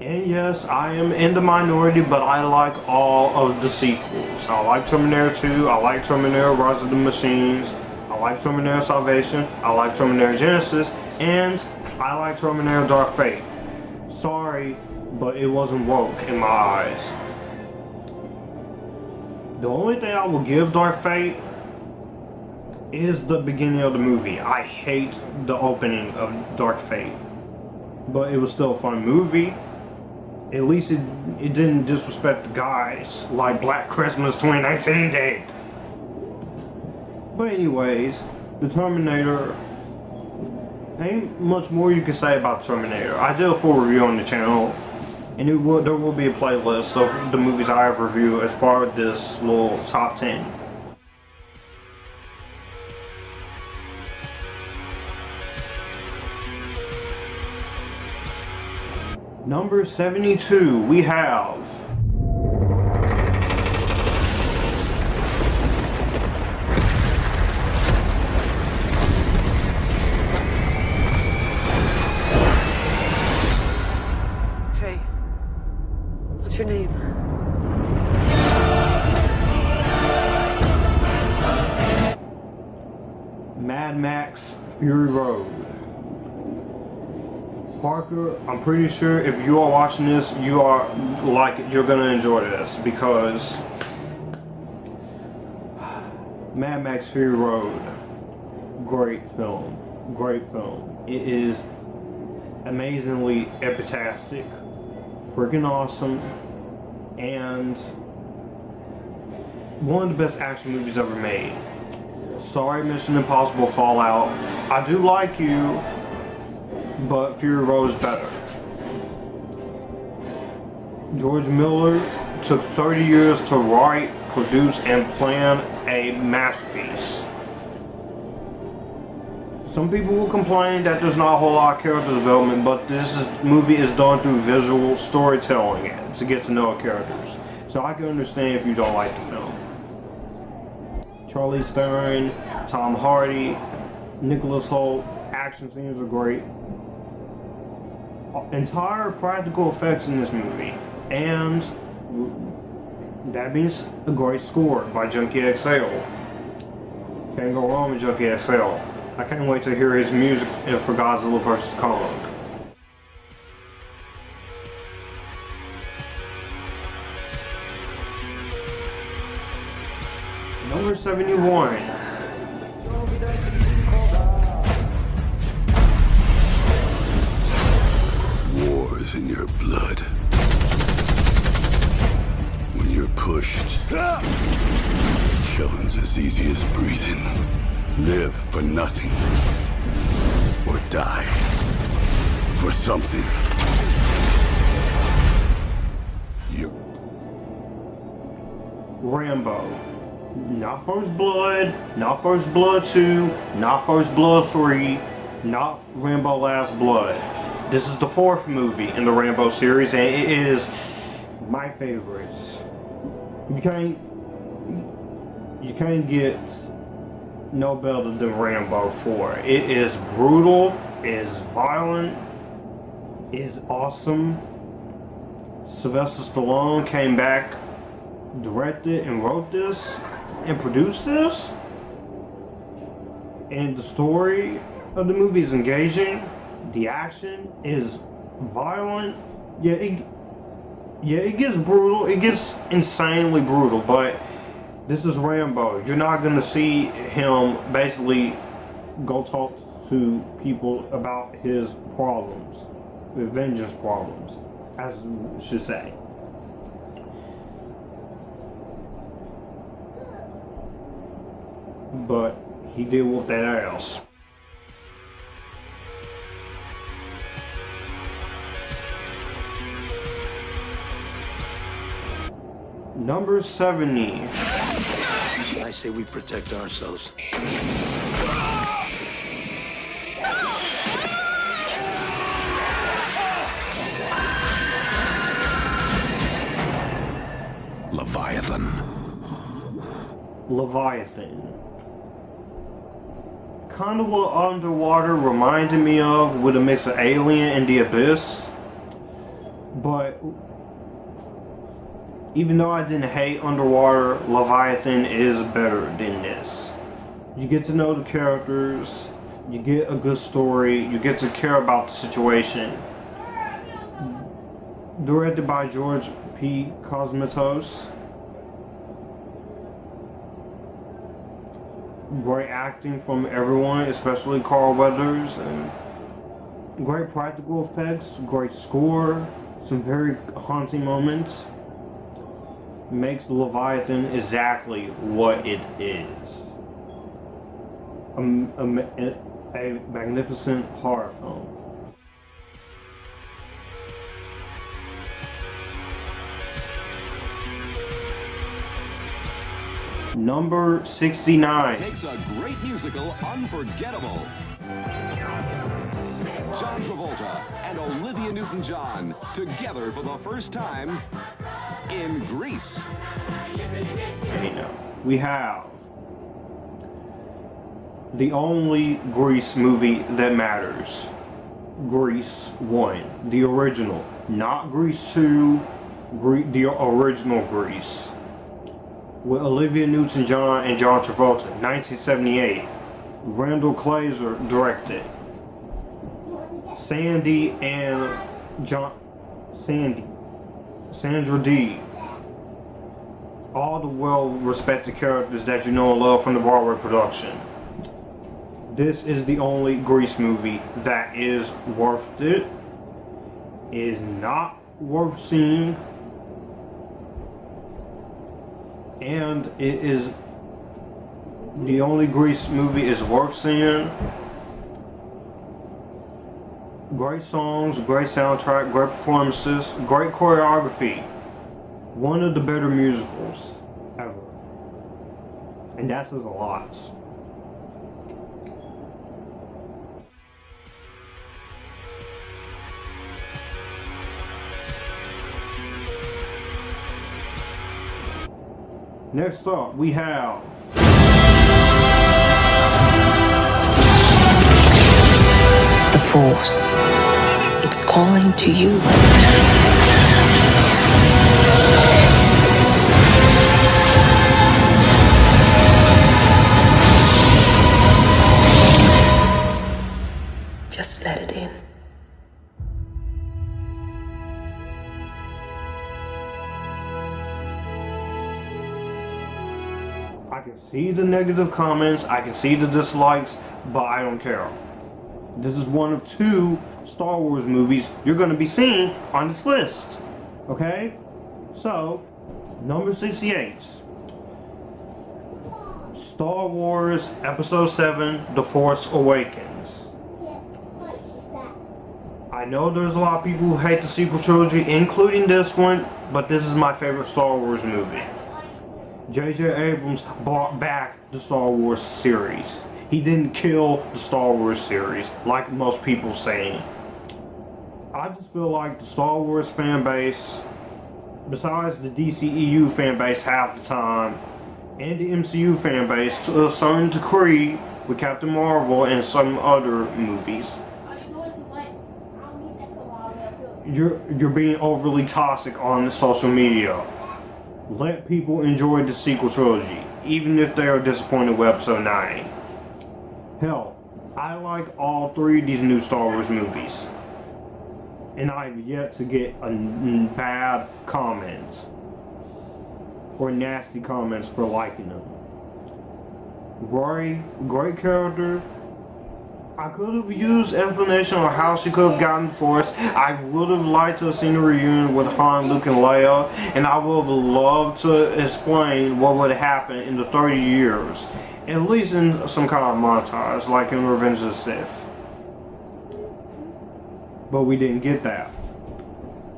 And yes, I am in the minority, but I like all of the sequels. I like Terminator 2, I like Terminator Rise of the Machines, I like Terminator Salvation, I like Terminator Genesis, and I like Terminator Dark Fate. Sorry, but it wasn't woke in my eyes. The only thing I will give Dark Fate is the beginning of the movie. I hate the opening of Dark Fate, but it was still a fun movie. At least it didn't disrespect the guys like Black Christmas 2019 did. But anyways, the Terminator, ain't much more you can say about Terminator. I did a full review on the channel, and there will be a playlist of the movies I have reviewed as part of this little top 10. Number 72, we have Hey, what's your name? Mad Max Fury Road. Parker, I'm pretty sure if you are watching this, you're gonna enjoy this, because Mad Max Fury Road, great film. It is amazingly epitastic, freaking awesome, and one of the best action movies ever made. Sorry, Mission Impossible Fallout. I do like you, but Fury Road is better. George Miller took 30 years to write, produce, and plan a masterpiece. Some people will complain that there's not a whole lot of character development, but this movie is done through visual storytelling to get to know characters. So I can understand if you don't like the film. Charlize Theron, Tom Hardy, Nicholas Hoult, action scenes are great. Entire practical effects in this movie, and that means a great score by Junkie XL. Can't go wrong with Junkie XL. I can't wait to hear his music for Godzilla vs. Kong. Number 71. War is in your blood. When you're pushed, killing's as easy as breathing. Live for nothing, or die for something. Rambo. Not First Blood, not First Blood 2, not First Blood 3, not Rambo Last Blood. This is the 4th movie in the Rambo series, and it is my favorites. You can't get no better than Rambo 4. It is brutal, it is violent, it is awesome. Sylvester Stallone came back, directed and wrote this, and produced this. And the story of the movie is engaging. The action is violent. Yeah, it gets brutal. It gets insanely brutal, but this is Rambo. You're not gonna see him basically go talk to people about his problems, the vengeance problems, as we should say. But he did whoop that ass. Number 70. I say we protect ourselves. Leviathan. Kind of what Underwater reminded me of, with a mix of Alien and The Abyss. But even though I didn't hate Underwater, Leviathan is better than this. You get to know the characters, you get a good story, you get to care about the situation. Directed by George P. Cosmatos. Great acting from everyone, especially Carl Weathers, and great practical effects, great score, some very haunting moments. Makes Leviathan exactly what it is. A magnificent horror film. Number 69. Makes a great musical unforgettable. John Travolta and Olivia Newton-John together for the first time in Grease. We have the only Grease movie that matters. Grease 1, the original, not Grease 2, the original Grease. With Olivia Newton-John and John Travolta, 1978. Randall Kleiser directed. Sandy and Sandra Dee. All the well-respected characters that you know and love from the Broadway production. This is the only Grease movie that is worth it. Is not worth seeing. And it is the only Grease movie is worth seeing. Great songs, great soundtrack, great performances, great choreography. One of the better musicals ever. And that says a lot. Next up, we have the Force. It's calling to you. Just let it in. I can see the negative comments, I can see the dislikes, but I don't care. This is one of 2 Star Wars movies you're going to be seeing on this list. Okay? So, number 68. Star Wars Episode 7, The Force Awakens. I know there's a lot of people who hate the sequel trilogy, including this one, but this is my favorite Star Wars movie. J.J. Abrams brought back the Star Wars series. He didn't kill the Star Wars series, like most people saying. I just feel like the Star Wars fan base, besides the DCEU fan base half the time, and the MCU fan base to a certain degree with Captain Marvel and some other movies, you're being overly toxic on social media. Let people enjoy the sequel trilogy, even if they are disappointed with Episode 9. Hell, I like all 3 of these new Star Wars movies. And I've yet to get a bad comment or nasty comments for liking them. Rory, great character. I could have used explanation on how she could have gotten Force. I would have liked to have seen a reunion with Han, Luke, and Leia, and I would have loved to explain what would happen in the 30 years, at least in some kind of montage, like in Revenge of the Sith. But we didn't get that.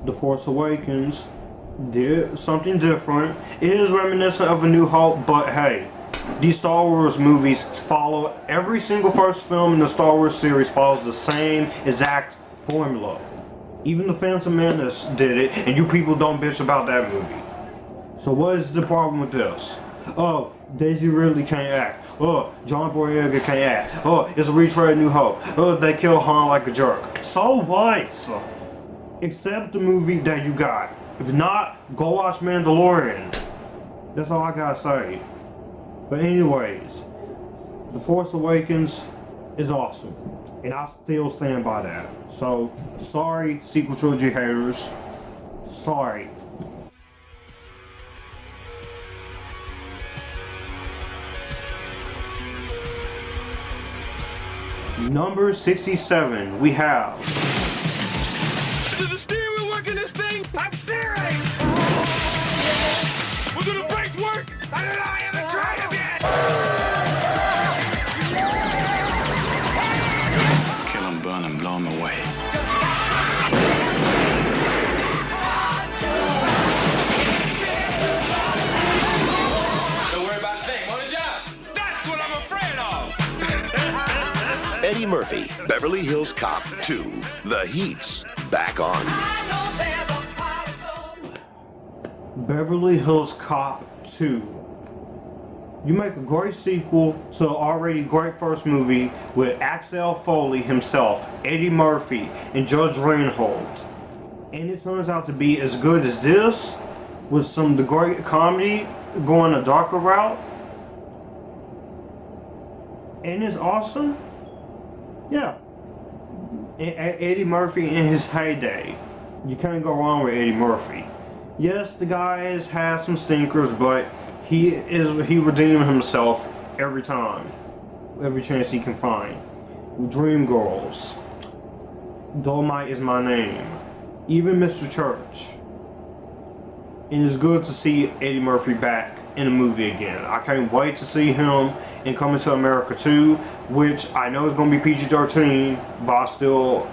The Force Awakens did something different. It is reminiscent of A New Hope, but hey, these Star Wars movies follow, every single first film in the Star Wars series follows the same exact formula. Even The Phantom Menace did it, and you people don't bitch about that movie. So what is the problem with this? Oh, Daisy Ridley can't act. Oh, John Boyega can't act. Oh, it's a retread of New Hope. Oh, they kill Han like a jerk. So what? Accept the movie that you got. If not, go watch Mandalorian. That's all I gotta say. But anyways, The Force Awakens is awesome, and I still stand by that. So, sorry, sequel trilogy haters. Sorry. Number 67, we have... Does the steering wheel work in this thing? I'm steering! Well, do the brakes work? I don't know, I haven't tried them yet! Kill them, burn them, blow them away. Don't worry about a thing, on the job. That's what I'm afraid of! Eddie Murphy, Beverly Hills Cop 2. The Heat's back on. Beverly Hills Cop 2. You make a great sequel to an already great first movie with Axel Foley himself, Eddie Murphy, and Judge Reinhold. And it turns out to be as good as this, with some of the great comedy going a darker route. And it's awesome. Yeah. Eddie Murphy in his heyday. You can't go wrong with Eddie Murphy. Yes, the guy has had some stinkers, but he redeemed himself every time, every chance he can find. Dreamgirls, Dolomite Is My Name, even Mr. Church. And it's good to see Eddie Murphy back in a movie again. I can't wait to see him in Coming to America 2, which I know is going to be PG-13, but I still,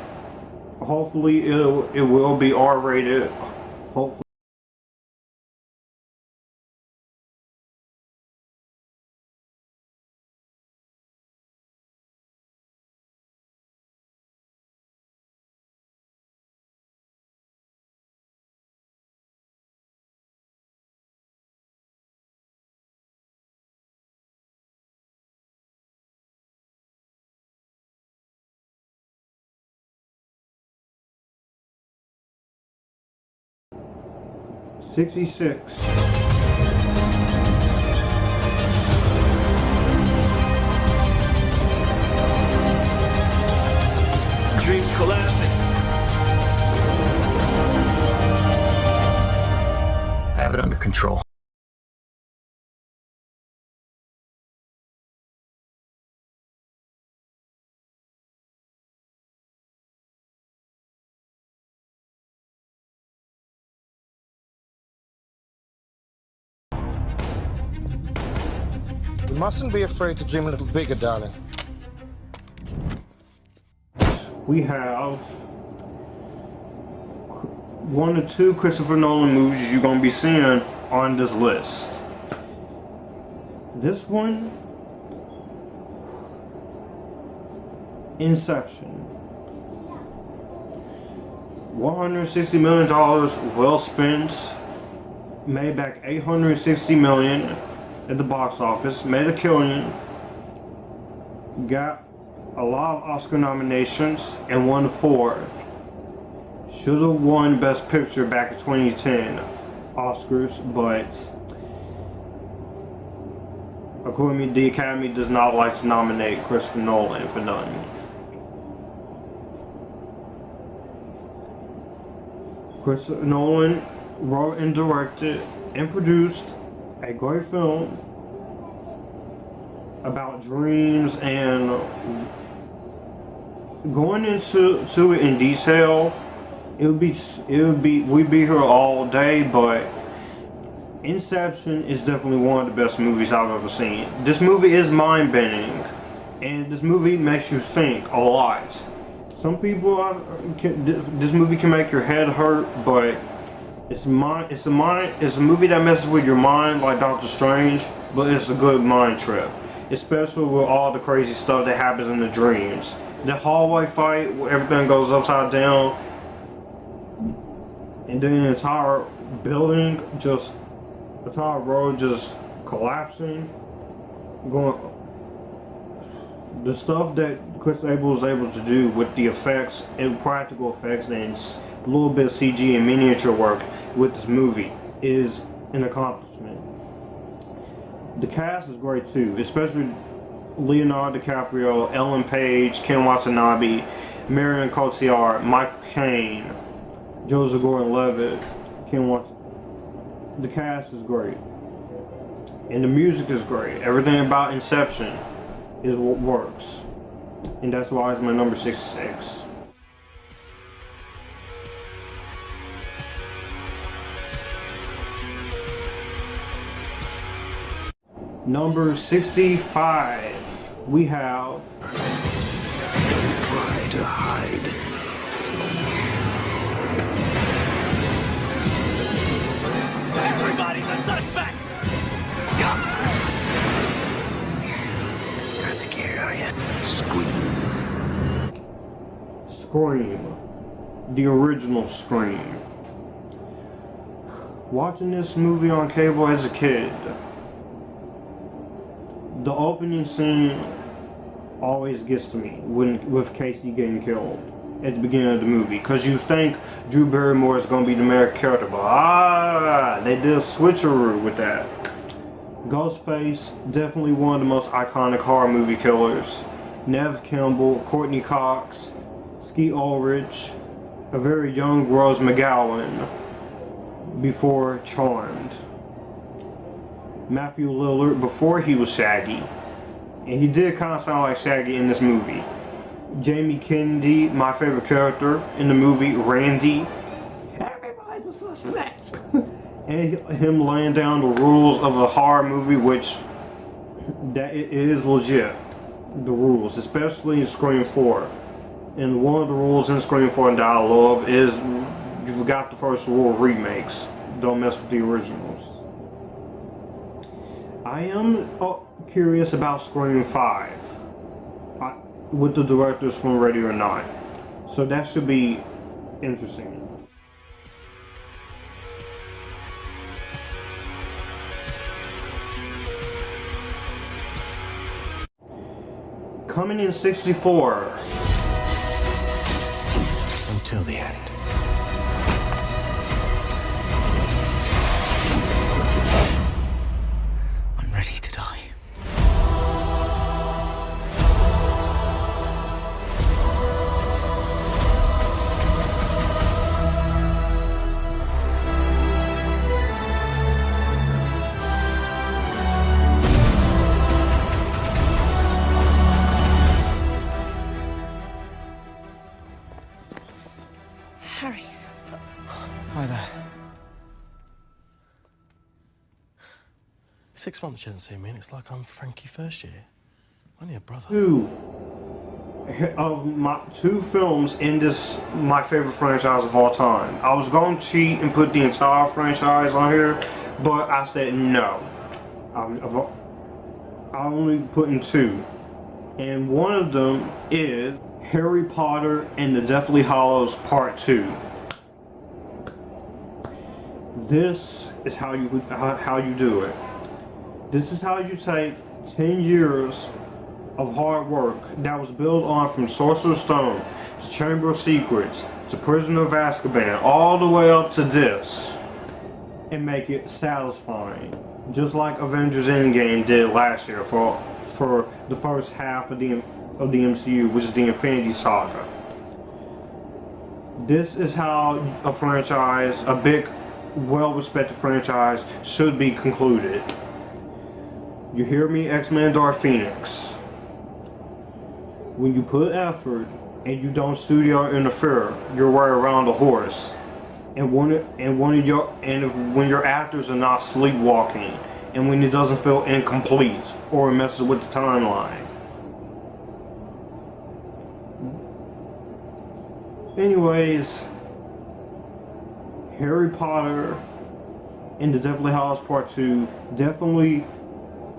hopefully it will be R-rated. Hopefully. '66. Dreams collapsing. I have it under control. You mustn't be afraid to dream a little bigger, darling. We have one or two Christopher Nolan movies you're going to be seeing on this list. This one, Inception. $160 million well spent, made back $860 million at the box office, made a killing, got a lot of Oscar nominations and won 4. Should have won Best Picture back in 2010 Oscars, but according to me, the Academy does not like to nominate Christopher Nolan for nothing. Christopher Nolan wrote and directed and produced a great film about dreams, and going into it in detail, we'd be here all day, but Inception is definitely one of the best movies I've ever seen. This movie is mind-bending, and this movie makes you think a lot. Some people, this movie can make your head hurt, but it's a movie that messes with your mind like Doctor Strange, but it's a good mind trip. Especially with all the crazy stuff that happens in the dreams. The hallway fight where everything goes upside down, and then the entire building, just the entire road just collapsing. The stuff that Chris Abel was able to do with the effects and practical effects and a little bit of CG and miniature work with this movie is an accomplishment. The cast is great too, especially Leonardo DiCaprio, Ellen Page, Ken Watanabe, Marion Cotillard, Michael Caine, Joseph Gordon-Levitt, The cast is great, and the music is great. Everything about Inception is what works, and that's why it's my number 66. Number 65, we have... Don't try to hide. Everybody's a suspect! You're not scared, are you? Scream. The original Scream. Watching this movie on cable as a kid, the opening scene always gets to me with Casey getting killed at the beginning of the movie, because you think Drew Barrymore is going to be the main character, but they did a switcheroo with that. Ghostface, definitely one of the most iconic horror movie killers. Neve Campbell, Courtney Cox, Ski Ulrich, a very young Rose McGowan before Charmed. Matthew Lillard before he was Shaggy. And he did kind of sound like Shaggy in this movie. Jamie Kennedy, my favorite character in the movie, Randy. Everybody's a suspect. And him laying down the rules of a horror movie, which that it is legit. The rules, especially in Scream 4. And one of the rules in Scream 4 that I love is you forgot the first rule: remakes. Don't mess with the originals. I am curious about Scream 5 with the directors from Ready or Not. So that should be interesting. Coming in 64. Until the end. I'm ready to die. Harry. Hi there. 6 months you haven't seen me, and it's like I'm Frankie first year. Only a brother. Two films in this my favorite franchise of all time. I was going to cheat and put the entire franchise on here, but I said no. I only put in two, and one of them is Harry Potter and the Deathly Hallows Part 2. This is how you do it. This is how you take 10 years of hard work that was built on from Sorcerer's Stone to Chamber of Secrets to Prisoner of Azkaban all the way up to this and make it satisfying. Just like Avengers Endgame did last year for the first half of the MCU, which is the Infinity Saga. This is how a franchise, a big, well-respected franchise, should be concluded. You hear me, X-Men Dark Phoenix? When you put effort and you don't studio interfere your way around the horse, and when your actors are not sleepwalking, and when it doesn't feel incomplete or it messes with the timeline. Anyways, Harry Potter and the Deathly Hallows Part 2 definitely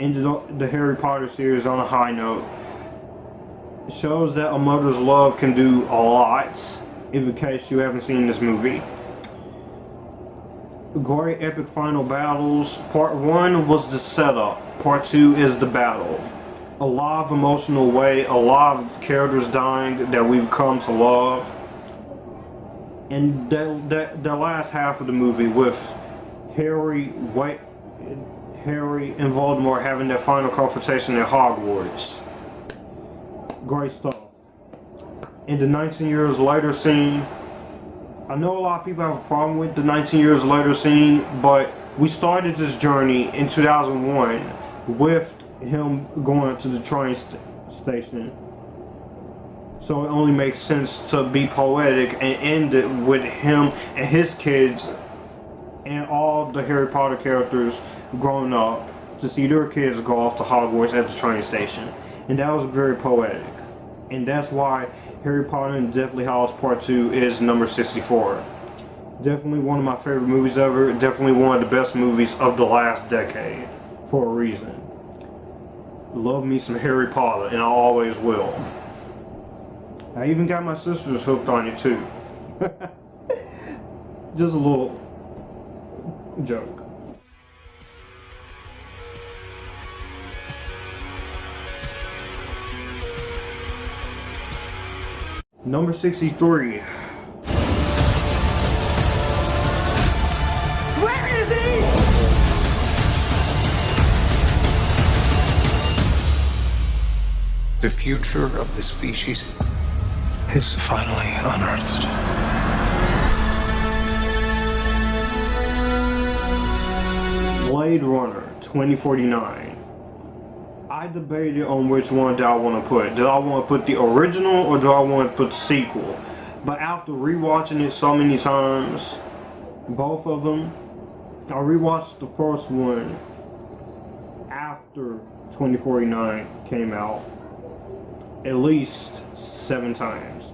ended up the Harry Potter series on a high note. It shows that a mother's love can do a lot, in case you haven't seen this movie. Great epic final battles. Part 1 was the setup. Part 2 is the battle. A lot of emotional weight, a lot of characters dying that we've come to love. And the last half of the movie with Harry and Voldemort having their final confrontation at Hogwarts. Great stuff. And the 19 years later scene, I know a lot of people have a problem with the 19 years later scene, but we started this journey in 2001 with him going to the train station. So it only makes sense to be poetic and end it with him and his kids and all the Harry Potter characters growing up to see their kids go off to Hogwarts at the train station. And that was very poetic. And that's why Harry Potter and Deathly Hallows Part 2 is number 64. Definitely one of my favorite movies ever. Definitely one of the best movies of the last decade. For a reason. Love me some Harry Potter, and I always will. I even got my sisters hooked on it too. Just a little joke. Number 63. Where is he? The future of the species is finally unearthed. Blade Runner 2049. I debated on which one do I want to put. Did I want to put the original or do I want to put the sequel? But after rewatching it so many times, both of them, I rewatched the first one after 2049 came out at least 7 times.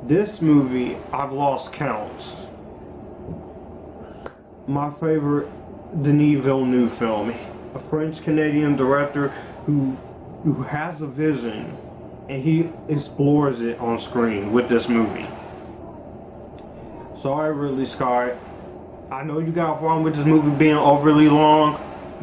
This movie, I've lost counts. My favorite Denis Villeneuve film, a French-Canadian director who has a vision and he explores it on screen with this movie. Sorry, Ridley Scott. I know you got a problem with this movie being overly long,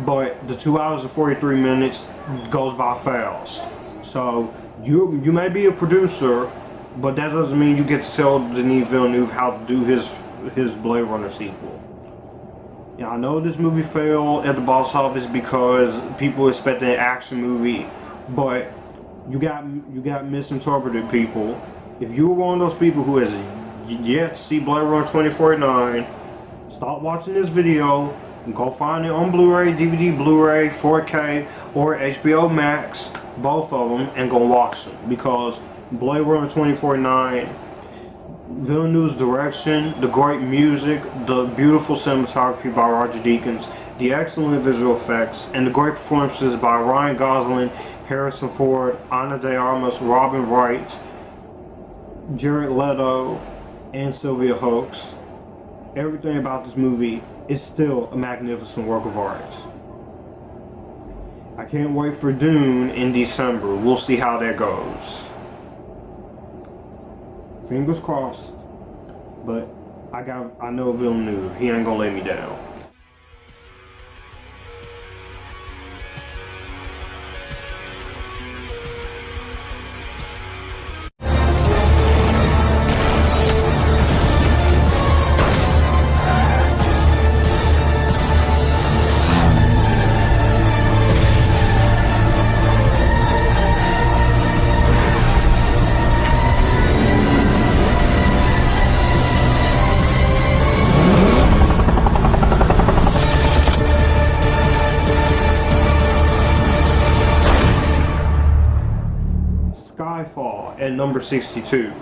but the 2 hours and 43 minutes goes by fast. So you may be a producer, but that doesn't mean you get to tell Denis Villeneuve how to do his Blade Runner sequel. Yeah, I know this movie failed at the box office because people expected an action movie, but you got misinterpreted people. If you're one of those people who has yet to see Blade Runner 2049, stop watching this video and go find it on Blu-ray, DVD, Blu-ray, 4K, or HBO Max, both of them, and go watch them. Because Blade Runner 2049, Villeneuve's direction, the great music, the beautiful cinematography by Roger Deakins, the excellent visual effects, and the great performances by Ryan Gosling, Harrison Ford, Ana de Armas, Robin Wright, Jared Leto, and Sylvia Hoeks. Everything about this movie is still a magnificent work of art. I can't wait for Dune in December. We'll see how that goes. Fingers crossed. But I know Villeneuve. He ain't gonna let me down. Skyfall at number 62.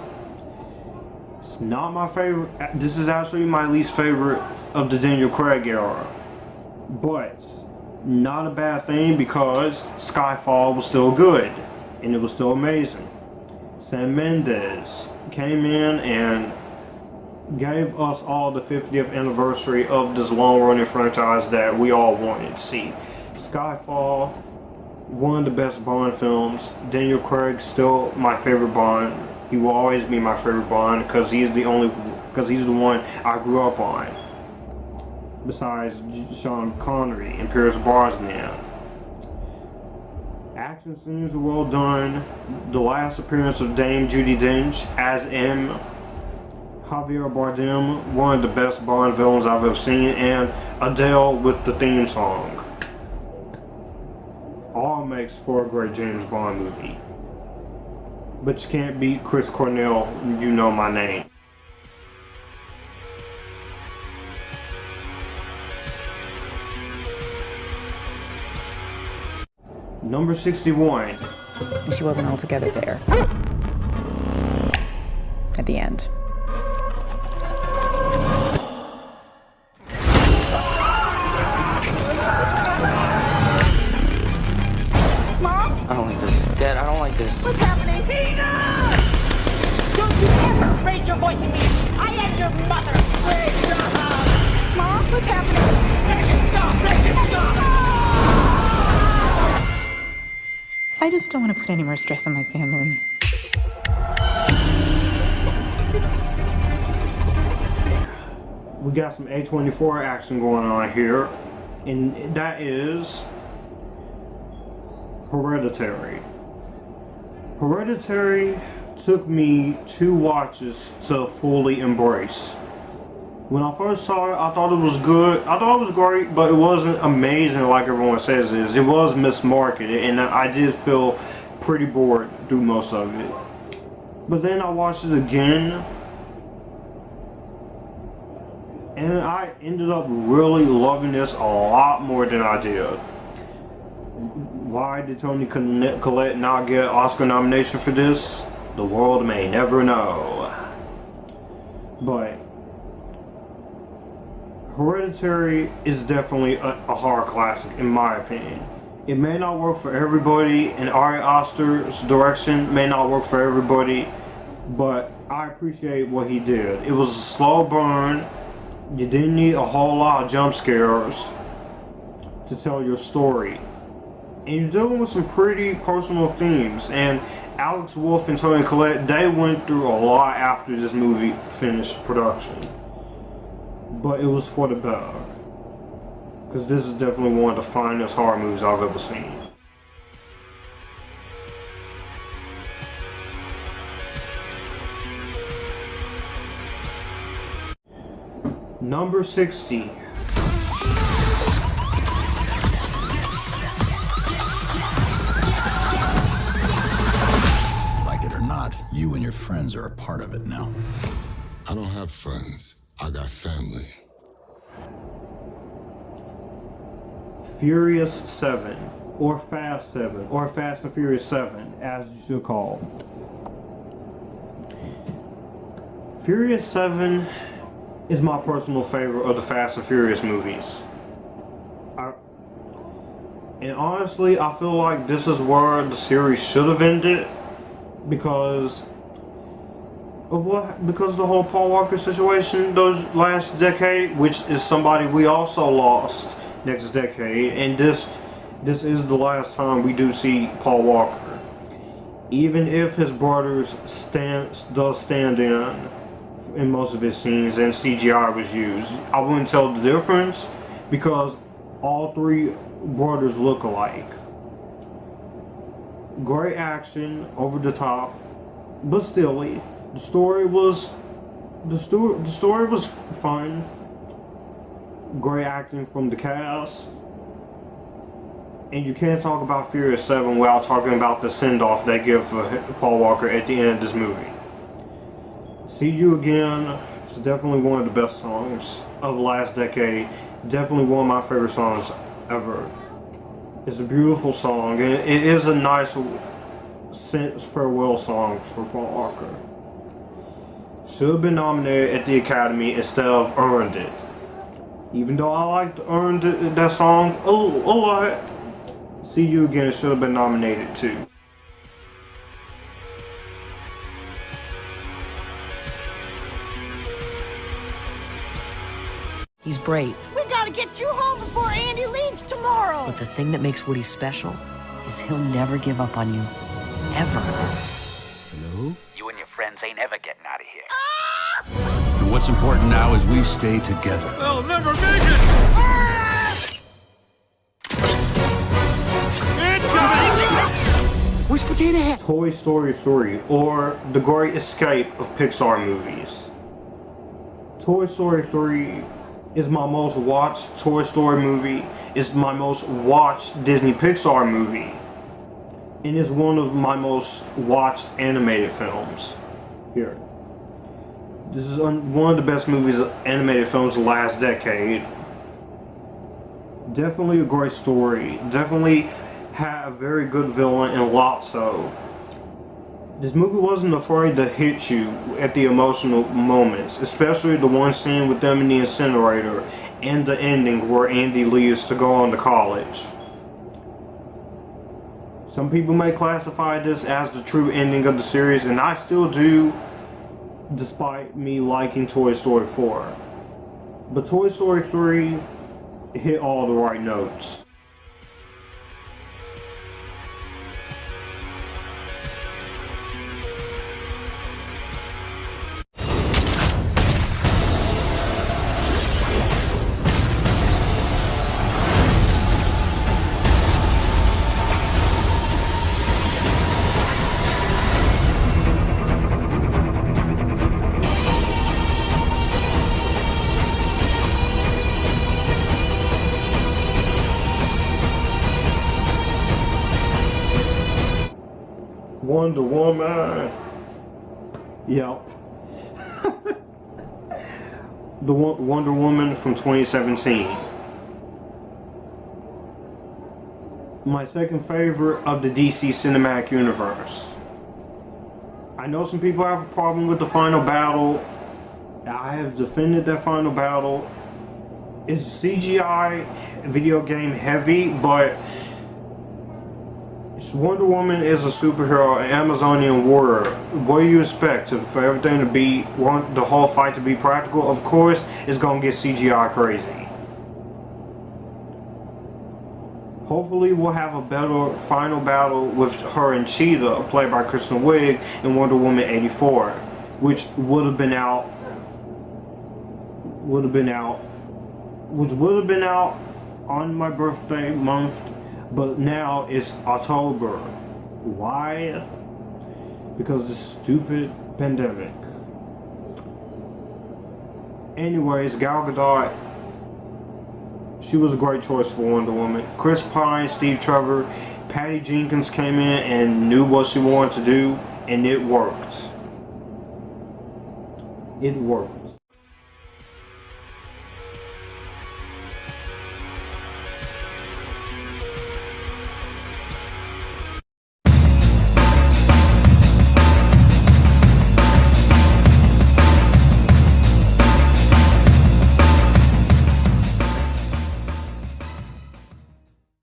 It's not my favorite. This is actually my least favorite of the Daniel Craig era. But not a bad thing because Skyfall was still good and it was still amazing. Sam Mendes came in and gave us all the 50th anniversary of this long-running franchise that we all wanted to see. Skyfall, one of the best Bond films. Daniel Craig still my favorite Bond. He will always be my favorite Bond because he's the one I grew up on. Besides Sean Connery and Pierce Brosnan. Action scenes are well done. The last appearance of Dame Judi Dench as M. Javier Bardem, one of the best Bond villains I've ever seen, and Adele with the theme song. All makes for a great James Bond movie. But you can't beat Chris Cornell, You Know My Name. Number 61. She wasn't altogether there. At the end. I don't like this. Dad, I don't like this. What's happening? Enough! Don't you ever raise your voice at me! I am your mother! Please stop! Mom, what's happening? Make it stop! Make it stop! I just don't want to put any more stress on my family. We got some A24 action going on here, and that is Hereditary. Hereditary took me 2 watches to fully embrace. When I first saw it, I thought it was good. I thought it was great, but it wasn't amazing like everyone says it is. It was mismarketed, and I did feel pretty bored through most of it. But then I watched it again, and I ended up really loving this a lot more than I did. Why did Toni Collette not get an Oscar nomination for this? The world may never know. But Hereditary is definitely a horror classic in my opinion. It may not work for everybody, and Ari Aster's direction may not work for everybody, but I appreciate what he did. It was a slow burn. You didn't need a whole lot of jump scares to tell your story. And you're dealing with some pretty personal themes. And Alex Wolff and Toni Collette, they went through a lot after this movie finished production. But it was for the better. Because this is definitely one of the finest horror movies I've ever seen. Number 60. Like it or not, you and your friends are a part of it now. I don't have friends. I got family. Furious 7, or Fast 7, or Fast and Furious 7, as you should call. Furious 7 is my personal favorite of the Fast and Furious movies. And honestly, I feel like this is where the series should have ended because of the whole Paul Walker situation those last decade, which is somebody we also lost next decade, and this is the last time we do see Paul Walker. Even if his brothers does stand in most of his scenes and CGI was used, I wouldn't tell the difference because all three brothers look alike. Great action, over the top, but still, the story was fun. Great acting from the cast. And you can't talk about Furious 7 without talking about the send-off they give for Paul Walker at the end of this movie. See You Again is definitely one of the best songs of the last decade. Definitely one of my favorite songs ever. It's a beautiful song, and it is a nice farewell song for Paul Walker. Should have been nominated at the Academy instead of earned it. Even though I liked earned that song a lot, See You Again should have been nominated too. He's brave. We gotta get you home before Andy leaves tomorrow! But the thing that makes Woody special is he'll never give up on you. Ever. Hello? You and your friends ain't ever getting out of here. And what's important now is we stay together. They'll never make it! Where's Potato Head? Toy Story 3, or The Great Escape of Pixar movies. Toy Story 3 is my most watched Toy Story movie. It's my most watched Disney Pixar movie. And it's one of my most watched animated films. Here. This is one of the best movies, animated films of the last decade. Definitely a great story. Definitely had a very good villain in Lotso. This movie wasn't afraid to hit you at the emotional moments, especially the one scene with them in the incinerator and the ending where Andy leaves to go on to college. Some people may classify this as the true ending of the series, and I still do, despite me liking Toy Story 4. But Toy Story 3 hit all the right notes. Wonder Woman. Yep. The Wonder Woman from 2017. My second favorite of the DC Cinematic Universe. I know some people have a problem with the final battle. I have defended that final battle. It's CGI video game heavy, but Wonder Woman is a superhero, an Amazonian warrior. What do you expect? For everything to be, the whole fight to be practical? Of course, it's gonna get CGI crazy. Hopefully we'll have a better final battle with her and Cheetah, played by Kristen Wiig, in Wonder Woman 84, which would have been out on my birthday month, but now it's October. Why? Because of the stupid pandemic. Anyways, Gal Gadot, she was a great choice for Wonder Woman. Chris Pine, Steve Trevor, Patty Jenkins came in and knew what she wanted to do, and it worked. It worked.